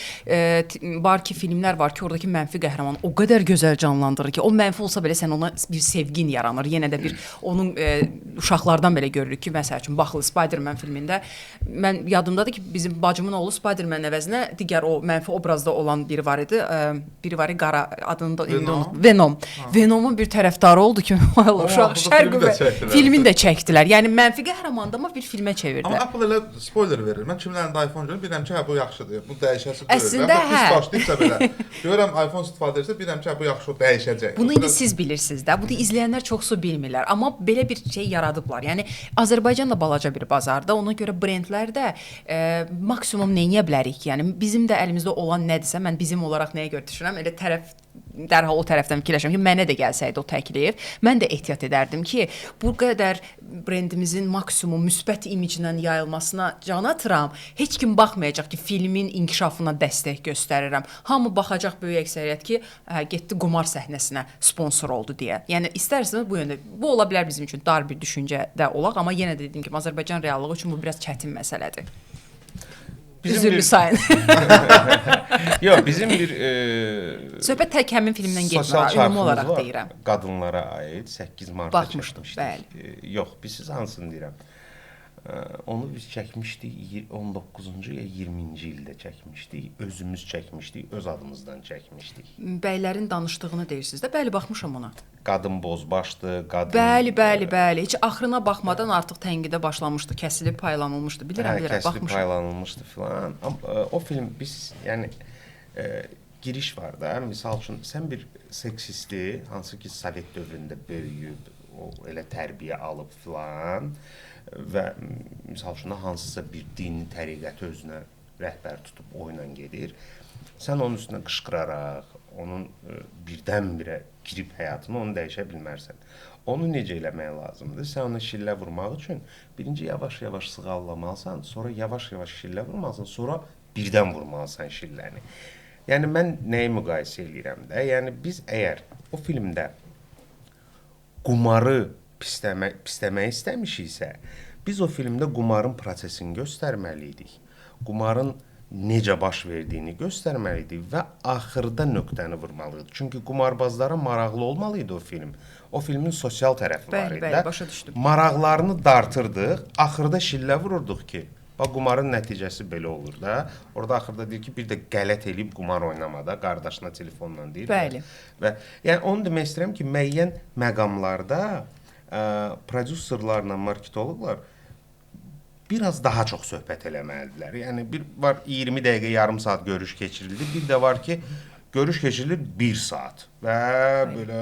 var ki, filmlər var ki, oradakı mənfi qəhrəman o qədər gözəl canlandırır ki, o mənfi olsa belə sən ona bir sevgin yaranır. Yenə də bir onun uşaqlardan belə görürük ki, məsəl üçün baxılı Spider-Man filmində mən yadımdadır ki, bizim bacımın oğlu Spider-Man əvəzinə digər o mənfi obrazda olan biri var idi. Biri var idi, qara adını da Venom. Venomun bir tərəfdarı oldu ki, uşaq şərq filmini də çəkdilər. Yəni mənfi qəhrəmandı amma bir filmə çevirdilər. Amma Apple elə spoiler verir. Mən kimlərində iPhone görürəm, bilirəm ki, hə bu yaxşıdır. Bu dəyişəsi deyil. Əslində hə. Pis başlayıbsa belə. Görürəm iPhone istifadə edirsə, bilirəm ki, bu yaxşı dəyişəcək. Bunu indi siz bilirsiniz də. Bunu izləyənlər çoxsu bilmirlər. Amma belə bir şey yaradıblar. Yəni Azərbaycan da balaca bir bazarda. Ona görə brendlər də maksimum nə edə bilərik? Yəni bizim də əlimizdə olan nədirsə, mən bizim olaraq nəyə görə düşünürəm? Elə dərhal o tərəfdən fikirləşirəm ki, mənə də gəlsəydi o təklif, mən də ehtiyat edərdim ki, bu qədər brendimizin maksimum müsbət imiclə yayılmasına can atıram. Heç kim baxmayacaq ki, filmin inkişafına dəstək göstərirəm. Hamı baxacaq böyük əksəriyyət ki, getdi qumar səhnəsinə sponsor oldu deyə. Yəni istərsiniz bu yöndə. Bu ola bilər bizim üçün dar bir düşüncə də olaq, amma yenə də dediyim kimi Azərbaycan reallığı üçün bu biraz çətin məsələdir. Üzürlü sayın. Yox, bizim bir söhbət tək həmin filmdən getmir, ümumi olaraq deyirəm. Qadınlara aid 8 martda baxmışdım, bəli. Yox, biz siz hansını deyirəm. Onu biz çəkmişdik 19-cu ya 20-ci ildə çəkmişdik. Özümüz çəkmişdik, öz adımızdan çəkmişdik. Bəylərin danışdığını deyirsiniz də. Bəli, baxmışam ona. Qadın bozbaşdı, qadın... Bəli. Heç axırına baxmadan artıq tənqidə başlamışdı, kəsilib paylanılmışdı. Bilirəm, baxmışam. Kəsilib paylanılmışdı filan. O film biz, yəni giriş var da. Misal üçün sən bir seksisti, hansı ki Sovet dövründə böyüyüb, o elə tərbiyə alıb filan və misal üçün hansısa bir dini təriqəti özünə rəhbər tutub oyla gedir. Sən onun üstünə qışqıraraq, onun birdən-birə girib həyatını onu dəyişə bilmərsən. Onu necə eləmək lazımdır? Sən ona şillə vurmaq üçün birinci yavaş-yavaş sığallamalısan, sonra yavaş-yavaş şillə vurmalısan, sonra birdən vurmalısan şilləni. Yəni mən nəyi müqayisə edirəm də? Yəni biz əgər o filmdə qumarı pisləmək istəmişiksə, biz o filmdə qumarın prosesini göstərməliydik. Qumarın necə baş verdiyini göstərməliydik və axırda nöqtəni vurmalıydı. Çünki qumarbazlara maraqlı olmalıydı o film. O filmin sosial tərəfi var idi. Bəli, başa düşdüm. Maraqlarını dartırdıq, axırda şillə vururduq ki, bax qumarın nəticəsi belə olur da. Orada axırda deyir ki, bir də qələt eləyib qumar oynamada, qardaşına telefonla deyir. Bəli. Və yəni onu demək istəyirəm ki, müəyyən məqamlarda prodüserlərlə marketoloqlar biraz daha çox söhbət eləməlidirlər. Yəni bir var 20 dəqiqə, yarım saat görüş keçirildi. Bir də var ki, görüş keçirilir 1 saat və belə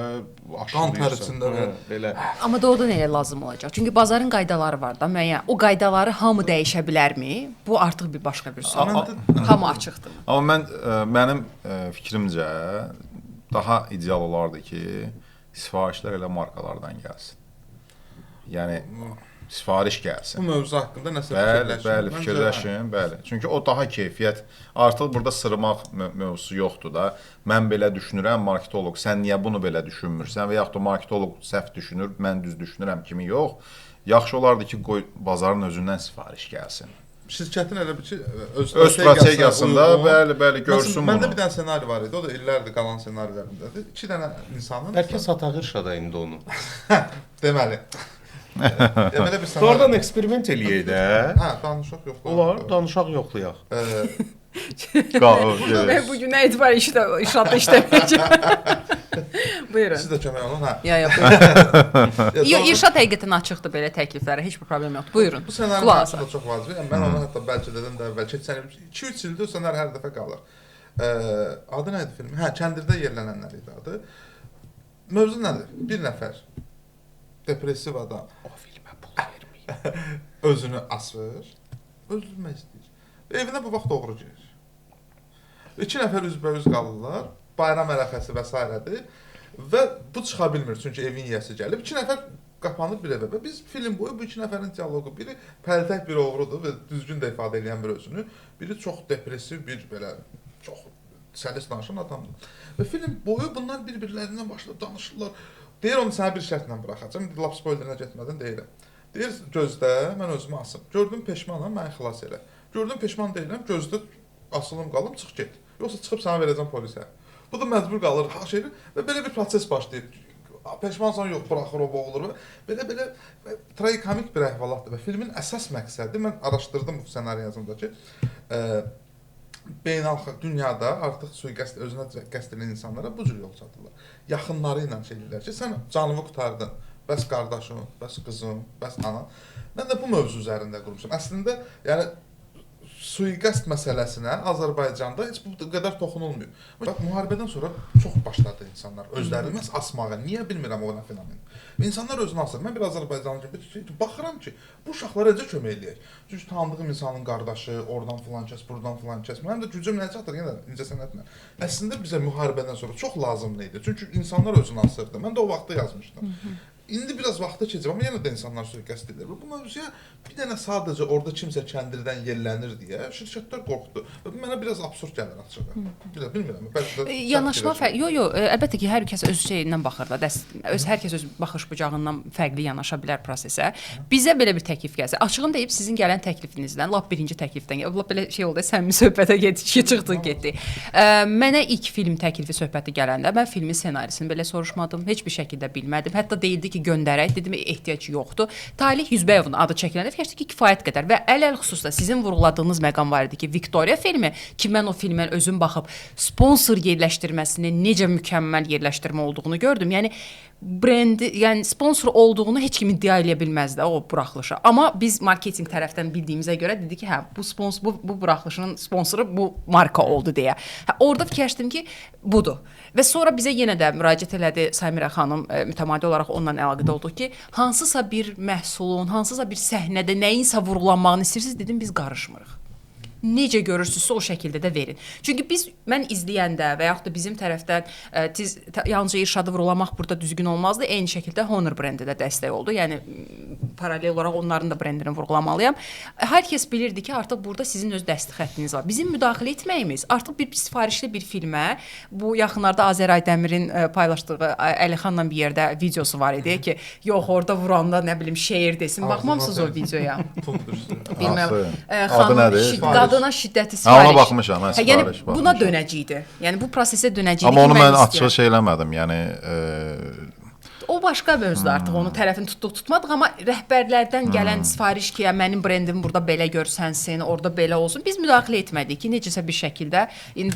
qan tər içində belə. Amma da orada nəyə lazım olacaq? Çünki bazarın qaydaları var da, müəyyən. O qaydaları hamı dəyişə bilərmi? Bu artıq bir başqa bir sual. Hamı açıqdır. Amma mənim fikrimcə daha ideal olardı ki, sifarişlər elə markalardan gəlsin. Yəni sifariş gəlsin. Bu mövzu haqqında nəsə fikirləşin. Bəli, fikirləşin, bəli. Çünki o daha keyfiyyət. Artıq burada sırmaq mövzusu yoxdur da. Mən belə düşünürəm, marketoloq, sən niyə bunu belə düşünmürsən və yaxud da marketoloq səhv düşünür, mən düz düşünürəm kimi yox. Yaxşı olardı ki, qoy bazarın özündən sifariş gəlsin. Şirkətin elə bir ki, öz strategiyasında bəli, görsün bunu. Məndə bir dənə ssenari var idi, o da illərdir qalan ssenarilərimdədir. 2 dənə insanın... Bəlkə Satağır Şada indi onu. Deməli. Belə bir sənə... Oradan eksperiment eləyək də. Hə, danışaq yox. Olar, danışaq yoxlayaq. Ben bugüne etibar inşaatda işləməyəcəm. Buyurun. Siz də kömək olun, hə. Ya, buyurun. Yox, İrşad həqiqətən açıqdır belə təkliflərə, heç bir problem yoxdur. Buyurun. Bu ssenari Qulaq mənim üçün də çox vacibdir. Mən onu hətta bəlkə dedim də əvvəl keçən il 2-3 ildir o ssenari hər dəfə qalır. Adı nə idi filmin? Hə, kəndirdə yerlənənlər idi adı. Mövzu nədir? Bir nəfər depressiv adam O filmə pul verməyib. özünü asır, öldürmək istəyir. Evinə bu vaxt oğru girir. 2 nəfər üzbəüz qalırlar, bayram ərəfəsi və s. Və bu çıxa bilmir, çünki evin yiyəsi gəlib. 2 nəfər qapanır bir evə və biz film boyu bu 2 nəfərin dialoqu, biri pəltək bir oğrudur və düzgün də ifadə edən bir özünü, biri çox depressiv bir belə, çox səlis danışan adamdır. Və film boyu bunlar bir-birlərindən başlayıb danışırlar. Deyir, onu sənə bir şərtlə buraxacam, lap spoilerinə getmədən deyirəm. Deyir, gözdə, mən özümü asım. Gördüm peşmanam, məni xilas elə. Gördüm peşman deyiləm, gözdə asılım qalım, çıx get. Yoxsa çıxıb sənə verəcəm polisə. Bu da məcbur qalır, şeydir və belə bir proses başlayır. Peşmansan yox, buraxır, o boğulur və belə tragikomik bir əhvalatdır və filmin əsas məqsədi, mən araşdırdım bu ssenari yazımdakı, beynəlxalq dünyada artıq sui-qəsd özünə qəsd edən insanlara bu cür yol çatırlar. Yaxınları ilə şey edirlər ki, sən canımı qurtardın, bəs qardaşım, bəs qızım, bəs ana. Mən də bu mövzu üzərində qurmuşam. Əslində, yəni sui-qəsd məsələsinə Azərbaycanda heç bu qədər toxunulmuyor. Bax, müharibədən sonra çox başladı insanlar özlərini məhz asmağa. Niyə bilmirəm o nə fenomen. İnsanlar özünü asır. Mən bir Azərbaycanlı kimi baxıram ki, bu uşaqlara necə kömək eləyək? Çünki tanıdığım insanın qardaşı, oradan filan kəs, buradan filan kəs. Mənim də gücüm nə çatır yenə incə sənətlə. Əslində bizə müharibədən sonra çox lazımlı idi. Çünki insanlar özünü asırdı. Mən də o vaxtda yazmışdım. İndi biraz vaxta keçir, amma yenə də insanlar sui-qəsd edir. Bu mövzuya bir dənə sadəcə orada kimsə kəndirdən yellənir deyə şirkətlər qorxdu. Və bu mənə biraz absurd gəlir açığı. Bilmirəm, bəlkə də Yanaşma yox, əlbəttə ki, hər kəs öz şeyindən baxır da. Hər kəs öz baxış bucağından fərqli yanaşa bilər prosesə. Bizə belə bir təklif gəlsə, açığını deyib sizin gələn təklifinizdən, lap birinci təklifdən, lap belə şey oldu, səmimi söhbətə çıxdıq getdi. Mənə ilk film təklifi söhbəti gələndə mən filmin ssenarisini belə soruşmadım, heç bir şəkildə bilmədim. Hətta deyildi ki, göndərək, dedim ehtiyac yoxdur. Talih Yüzbəyovun adı çəkiləndə fikirləşdim ki, kifayət qədər və əlel xüsusda sizin vurğuladığınız məqam var idi ki, Victoria filmi ki, mən o filmə özüm baxıb sponsor yerləşdirməsinin necə mükəmməl yerləşdirmə olduğunu gördüm. Yəni brendi, yəni sponsor olduğunu heç kim iddia edə bilməzdi o buraxılışa. Amma biz marketinq tərəfdən bildiyimizə görə dedi ki, hə, bu buraxılışın sponsoru bu marka oldu deyə. Hə, orada fikirləşdim ki, budur. Və sonra bizə yenə də müraciət elədi Samirə xanım, mütəmadi olaraq onunla əlaqədə olduq ki, hansısa bir məhsulun, hansısa bir səhnədə nəyinsə vurğulanmağını istəyirsiniz, dedim biz qarışmırıq. Necə görürsünüzsə o şəkildə də verin. Çünki mən izləyəndə və yaxud da bizim tərəfdən yalnızca İrşadı vurulamaq burada düzgün olmazdı. Eyni şəkildə Honor brendi də dəstək oldu. Yəni paralel olaraq onların da brendini vurğulamalıyam. Hər kəs bilirdi ki, artıq burada sizin öz dəstək xəttiniz var. Bizim müdaxilə etməyimiz artıq bir sifarişli bir filmə, bu yaxınlarda Azər Aydəmirin paylaşdığı Əlixanla bir yerdə videosu var idi ki, yox orada vuranda nə bilim şeir desin. Baxmamısınız o videoya? Bilmirəm. Adı nədir? Qadına şiddəti sifariş. Ona baxmışam, mən sifariş baxmışam. Yəni buna dönəcəkdi. Yəni bu prosesə dönəcəkdi. Amma onu mən açıq şey eləmədim. Yəni o başqa mövzudur artıq, onun tərəfini tutmadıq, amma rəhbərlərdən gələn sifariş ki, mənim brendimi burada belə görsənsin, orada belə olsun. Biz müdaxilə etmədik ki, necəsə bir şəkildə,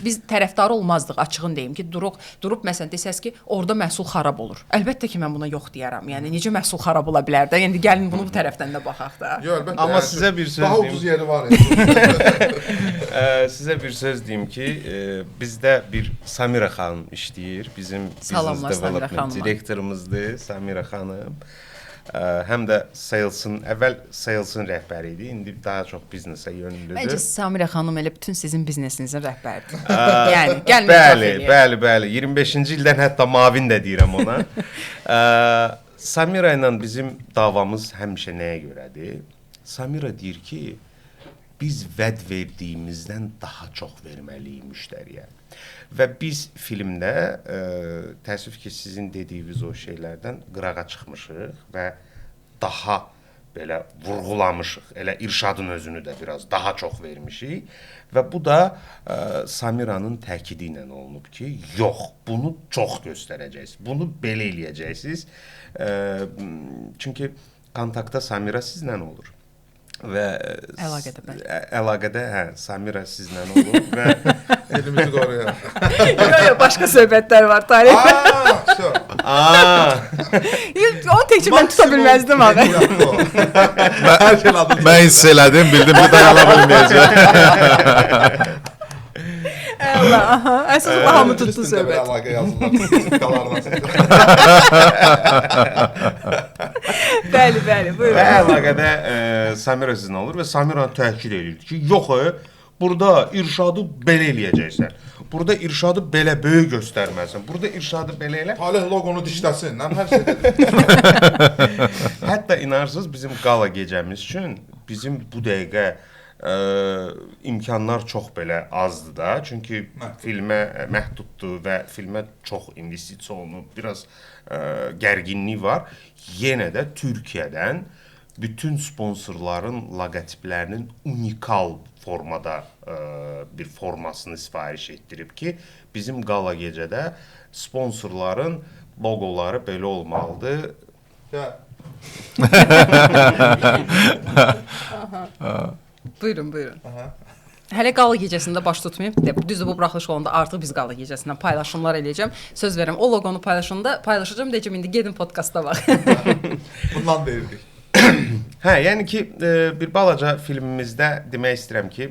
biz tərəfdarı olmazdıq, açığını deyim ki, durub məsələn desəz ki, orada məhsul xarab olur. Əlbəttə ki, mən buna yox deyərəm. Yəni necə məhsul xarab ola bilər də? Yəni gəlin bunu bu tərəfdən də baxaq da. Yox, əlbəttə. Amma sizə bir söz deyim. Daha ucuz yeri var sizə bir söz deyim ki, bizdə bir Samirə xanım işləyir. Bizim business development direktorumuzdur. Samirə xanım. Həm də əvvəl sales'ın rəhbəri idi, indi daha çox biznesə yönlüdür. Məncə Samirə xanım elə bütün sizin biznesinizin rəhbəridir. Yəni gəlmə Bəli. 25-ci ildən hətta mavin də deyirəm ona. Samirə ilə bizim davamız həmişə nəyə görədir? Samirə deyir ki, biz vəd verdiyimizdən daha çox verməliyik müştəriyə. Və biz filmdə təəssüf ki, sizin dediyiniz o şeylərdən qırağa çıxmışıq və daha belə vurğulamışıq. Elə İrşadın özünü də biraz daha çox vermişik və bu da Samiranın təkidi ilə olunub ki, yox, bunu çox göstərəcəksiniz, bunu belə eləyəcəksiniz. Çünki kontaktda Samira sizlə olur. Və Əlaqədə bəli. Əlaqədə Samira sizlə olur və Elimizi qoruyaq. Yox, başqa söhbətlər var, Tarih. Şo. Onu təkcə mən tuta bilməzdim abi. Mən hiss elədim, bildim ki, dayana bilməyəcək. Allah, aha. Əsas hamı tutdu söhbət. Əlaqə yazırlar. Bəli, bəli, və buyurun. əlaqədə Samira sizlə olur və Samira təkid edirdi ki, yox, burada irşadı belə eləyəcəksən. Burada irşadı belə böyük göstərməlisən. Burada irşadı belə elə. Talih loqonu dişləsin. Nə hər şey dedi. Hətta inarsınız bizim qala gecəmiz üçün bizim bu dəqiqə imkanlar çox belə azdır da. Çünki filmə məhduddur və filmə çox investisiya olunub, biraz gərginlik var. Yenə də Türkiyədən bütün sponsorların loqotiplərinin unikal formada bir formasını sifariş etdirib ki, bizim qala gecədə sponsorların loqoları belə olmalıdır. Buyurun, buyurun. Hələ qala gecəsində baş tutmayıb. Düzdür, bu buraxılış olanda artıq biz qala gecəsindən paylaşımlar eləyəcəm. Söz verirəm, o loqonu paylaşacağım, deyəcəm, indi gedin podkastda bax. Bundan deyirdik. Yəni ki, bir balaca filmimizdə demək istəyirəm ki,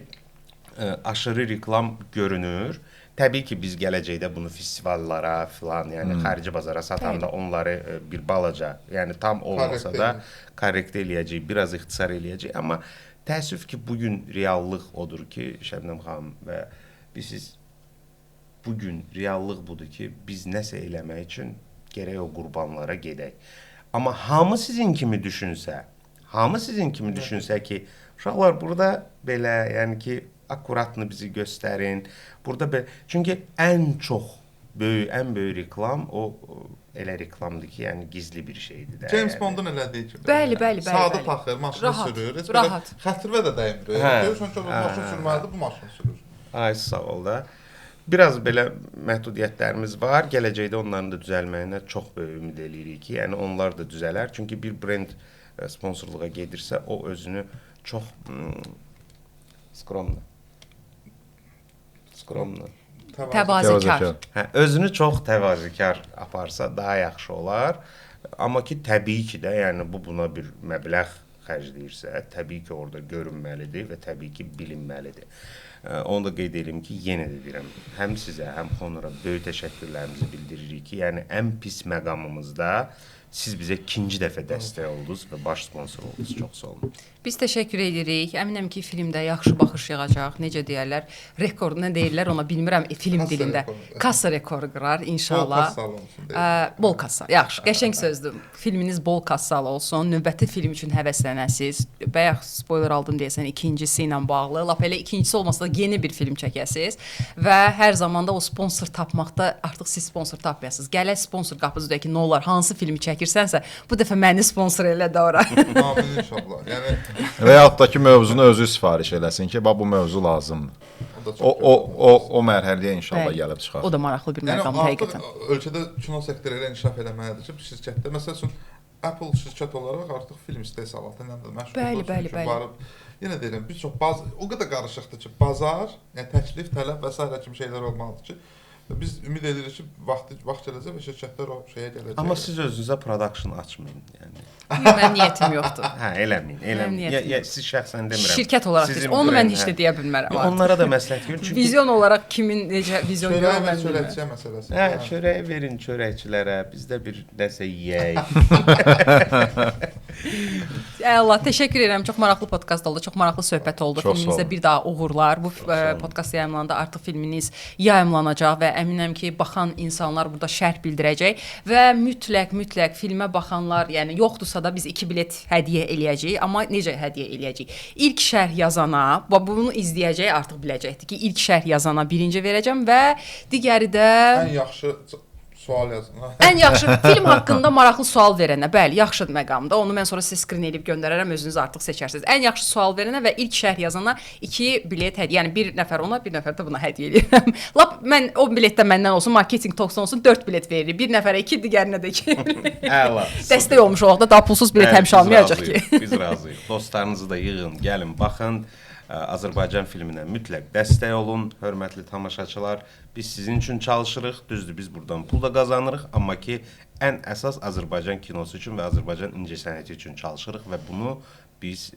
aşırı reklam görünür. Təbii ki, biz gələcəkdə bunu festivallara filan, yəni xarici bazara satanda onları bir balaca, yəni tam olmasa da korrekt eləyəcək, biraz ixtisar eləyəcək. Amma təəssüf ki, bugün reallıq odur ki, Şəbnəm xanım və biz bugün reallıq budur ki, biz nəsə eləmək üçün gərək o qurbanlara gedək. Amma hamı sizin kimi düşünsə ki, uşaqlar burada belə, yəni ki, akkuratını bizi göstərin. Burada belə, çünki ən böyük reklam o elə reklamdır ki, yəni gizli bir şeydir də. James Bond'un elədiyi kimi. Bəli. Sadə taxır, maşını sürür. Rahat. Xətirvə də dəymir. Görürsən ki, o maşın sürməlidir, bu maşını sürür. Ay, sağ ol da. Biraz belə məhdudiyyətlərimiz var. Gələcəkdə onların da düzəlməyinə çox böyük ümid eləyirik ki, yəni onlar da düzələr. Çünki bir brend sponsorluğa gedirsə, o özünü çox skromna. Təvazökar. Özünü çox təvazökar aparsa daha yaxşı olar. Amma ki, təbii ki də, yəni buna bir məbləğ xərcləyirsə, təbii ki, orada görünməlidir və təbii ki, bilinməlidir. Onu da qeyd edim ki, yenə də deyirəm, həm sizə, həm Xonura böyük təşəkkürlərimizi bildiririk ki, yəni ən pis məqamımızda siz bizə ikinci dəfə dəstək oldunuz və baş sponsor oldunuz. Çox sağ olun. Biz təşəkkür edirik. Əminəm ki, filmdə yaxşı baxış yığacaq. Necə deyirlər? Rekord nə deyirlər ona bilmirəm film dilində. Kassa rekoru qırar inşallah. Bol kassa. Yaxşı, qəşəng sözdür. Filminiz bol kassalı olsun. Növbəti film üçün həvəslənəsiz. Bayaq spoiler aldım deyəsən ikincisi ilə bağlı. Lap elə ikincisi olmasa da yeni bir film çəkəsiz və hər zaman da o sponsor tapmaqda artıq siz sponsor tapmayasınız. Gələk sponsor qapınızda ki, nə olar, hansı filmi çəkirsənsə, bu dəfə məni sponsor elə də ora. Amin inşallah. Yəni Və yaxud da ki, mövzunu özü sifariş eləsin ki, bu mövzu lazımdır. O mərhələyə inşallah gəlib çıxar. O da maraqlı bir məqam həqiqətən. Ölkədə kino sektoru elə inkişaf eləməlidir ki, bu şirkətdə məsəl üçün Apple şirkət olaraq artıq film istehsalatı ilə də məşğul. Bəli. Yenə deyirəm, bir çox o qədər qarışıqdır ki, bazar, yəni təklif, tələb və s. kimi şeylər olmalıdır ki, biz ümid edirik ki, vaxt gələcək və şirkətlər o şeyə gələcək. Amma siz özünüzə production açmayın, yəni. Mənim niyyətim yoxdur. Eləməyin. Siz şəxsən demirəm. Şirkət olaraq biz, onu mən heç də deyə bilmərəm. Onlara da məsləhət görün. Çünki vizyon olaraq kimin necə vizyon görür mən bilmirəm. Çörəkçiyə məsələsi. Çörək verin çörəkçilərə, biz də bir nəsə yeyək. Allah, təşəkkür edirəm. Çox maraqlı podkast oldu, çox maraqlı söhbət oldu. Filminizdə bir daha uğurlar. Bu podkast yayımlananda artıq filminiz yayımlanacaq və əminəm ki, baxan insanlar burada şərh bildirəcək və mütləq filmə baxanlar, yəni yoxdursa da biz 2 bilet hədiyyə eləyəcəyik. Amma necə hədiyyə eləyəcəyik? İlk şərh yazana, bunu izləyəcək, artıq biləcəkdir ki, ilk şərh yazana birinci verəcəm və digəri də ən yaxşı sual yazın. Ən yaxşı film haqqında maraqlı sual verənə, bəli, yaxşı məqamda. Onu mən sonra sizə skrin edib göndərərəm, özünüz artıq seçərsiniz. Ən yaxşı sual verənə və ilk şərh yazana 2 bilet hədiyyə, yəni bir nəfər ona, bir nəfər də buna hədiyyə edirəm. Lap mən o biletdə məndən olsun, marketinq Talks olsun 4 bilet veririk. Bir nəfərə 2, digərinə də 2. Əla. Dəstək olmuş olaq da daha pulsuz bilet həmişə almayacaq ki. Biz razıyıq. Dostlarınızı da yığın, gəlin, baxın. Azərbaycan filminə mütləq dəstək olun, hörmətli tamaşaçılar. Biz sizin üçün çalışırıq, düzdür, biz buradan pul da qazanırıq, amma ki, ən əsas Azərbaycan kinosu üçün və Azərbaycan incəsənəti üçün çalışırıq və bunu biz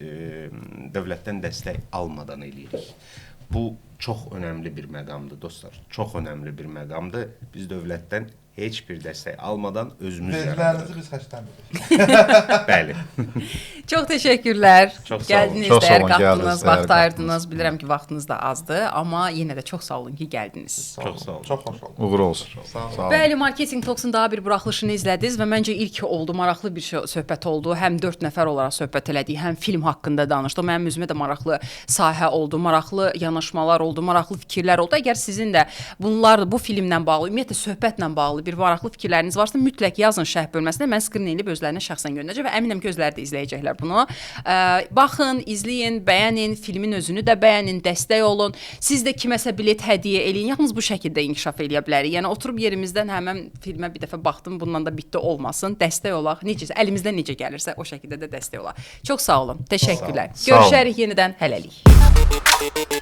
dövlətdən dəstək almadan eləyirik. Bu çox önəmli bir məqamdır, dostlar. Çox önəmli bir məqamdır. Biz dövlətdən heç bir dəstək almadan özümüz Bezlərinizi biz xərcləmirik. Bəli. Çox təşəkkürlər. Çox sağ olun. Gəldiniz, Çox sağ dəyər olun, qatdınız, gəldiniz, vaxt dəyər ayırdınız. Bilirəm ki, vaxtınız da azdır, amma yenə də çox sağ olun ki, gəldiniz. Çox sağ olun. Çox xoş oldu. Uğur olsun. Sağ olun. Bəli, Marketinq Talks'un daha bir buraxılışını izlədiniz və məncə ilk oldu, maraqlı bir söhbət oldu. Həm 4 nəfər olaraq söhbət elədik, həm film haqqında danışdıq. Mənim özümə də maraqlı sahə oldu, maraqlı yanaşmalar oldu, maraqlı fikirlər oldu. Əgər sizin də bunlar bu filmlə bağlı, ümumiyyətlə söhbətlə bağlı bir maraqlı fikirləriniz varsa, mütləq yazın şərh bölməsinə. Mən skrin edib özlərinə şəxsən göndərəcəm və əminəm ki, özləri də izləyəcəklər bunu. Baxın, izləyin, bəyənin, filmin özünü də bəyənin, dəstək olun. Siz də kiməsə bilet hədiyyə eləyin. Yalnız bu şəkildə inkişaf eləyə bilərik. Yəni oturub yerimizdən həmin filmə bir dəfə baxdım, bundan da bitdi olmasın. Dəstək olaq. Necəsə, əlimizdən necə gəlirsə o şəkildə də dəstək olaq. Çox sağ olun. Təşəkkürlər. Sağ olun. Görüşərik yenidən. Hələlik.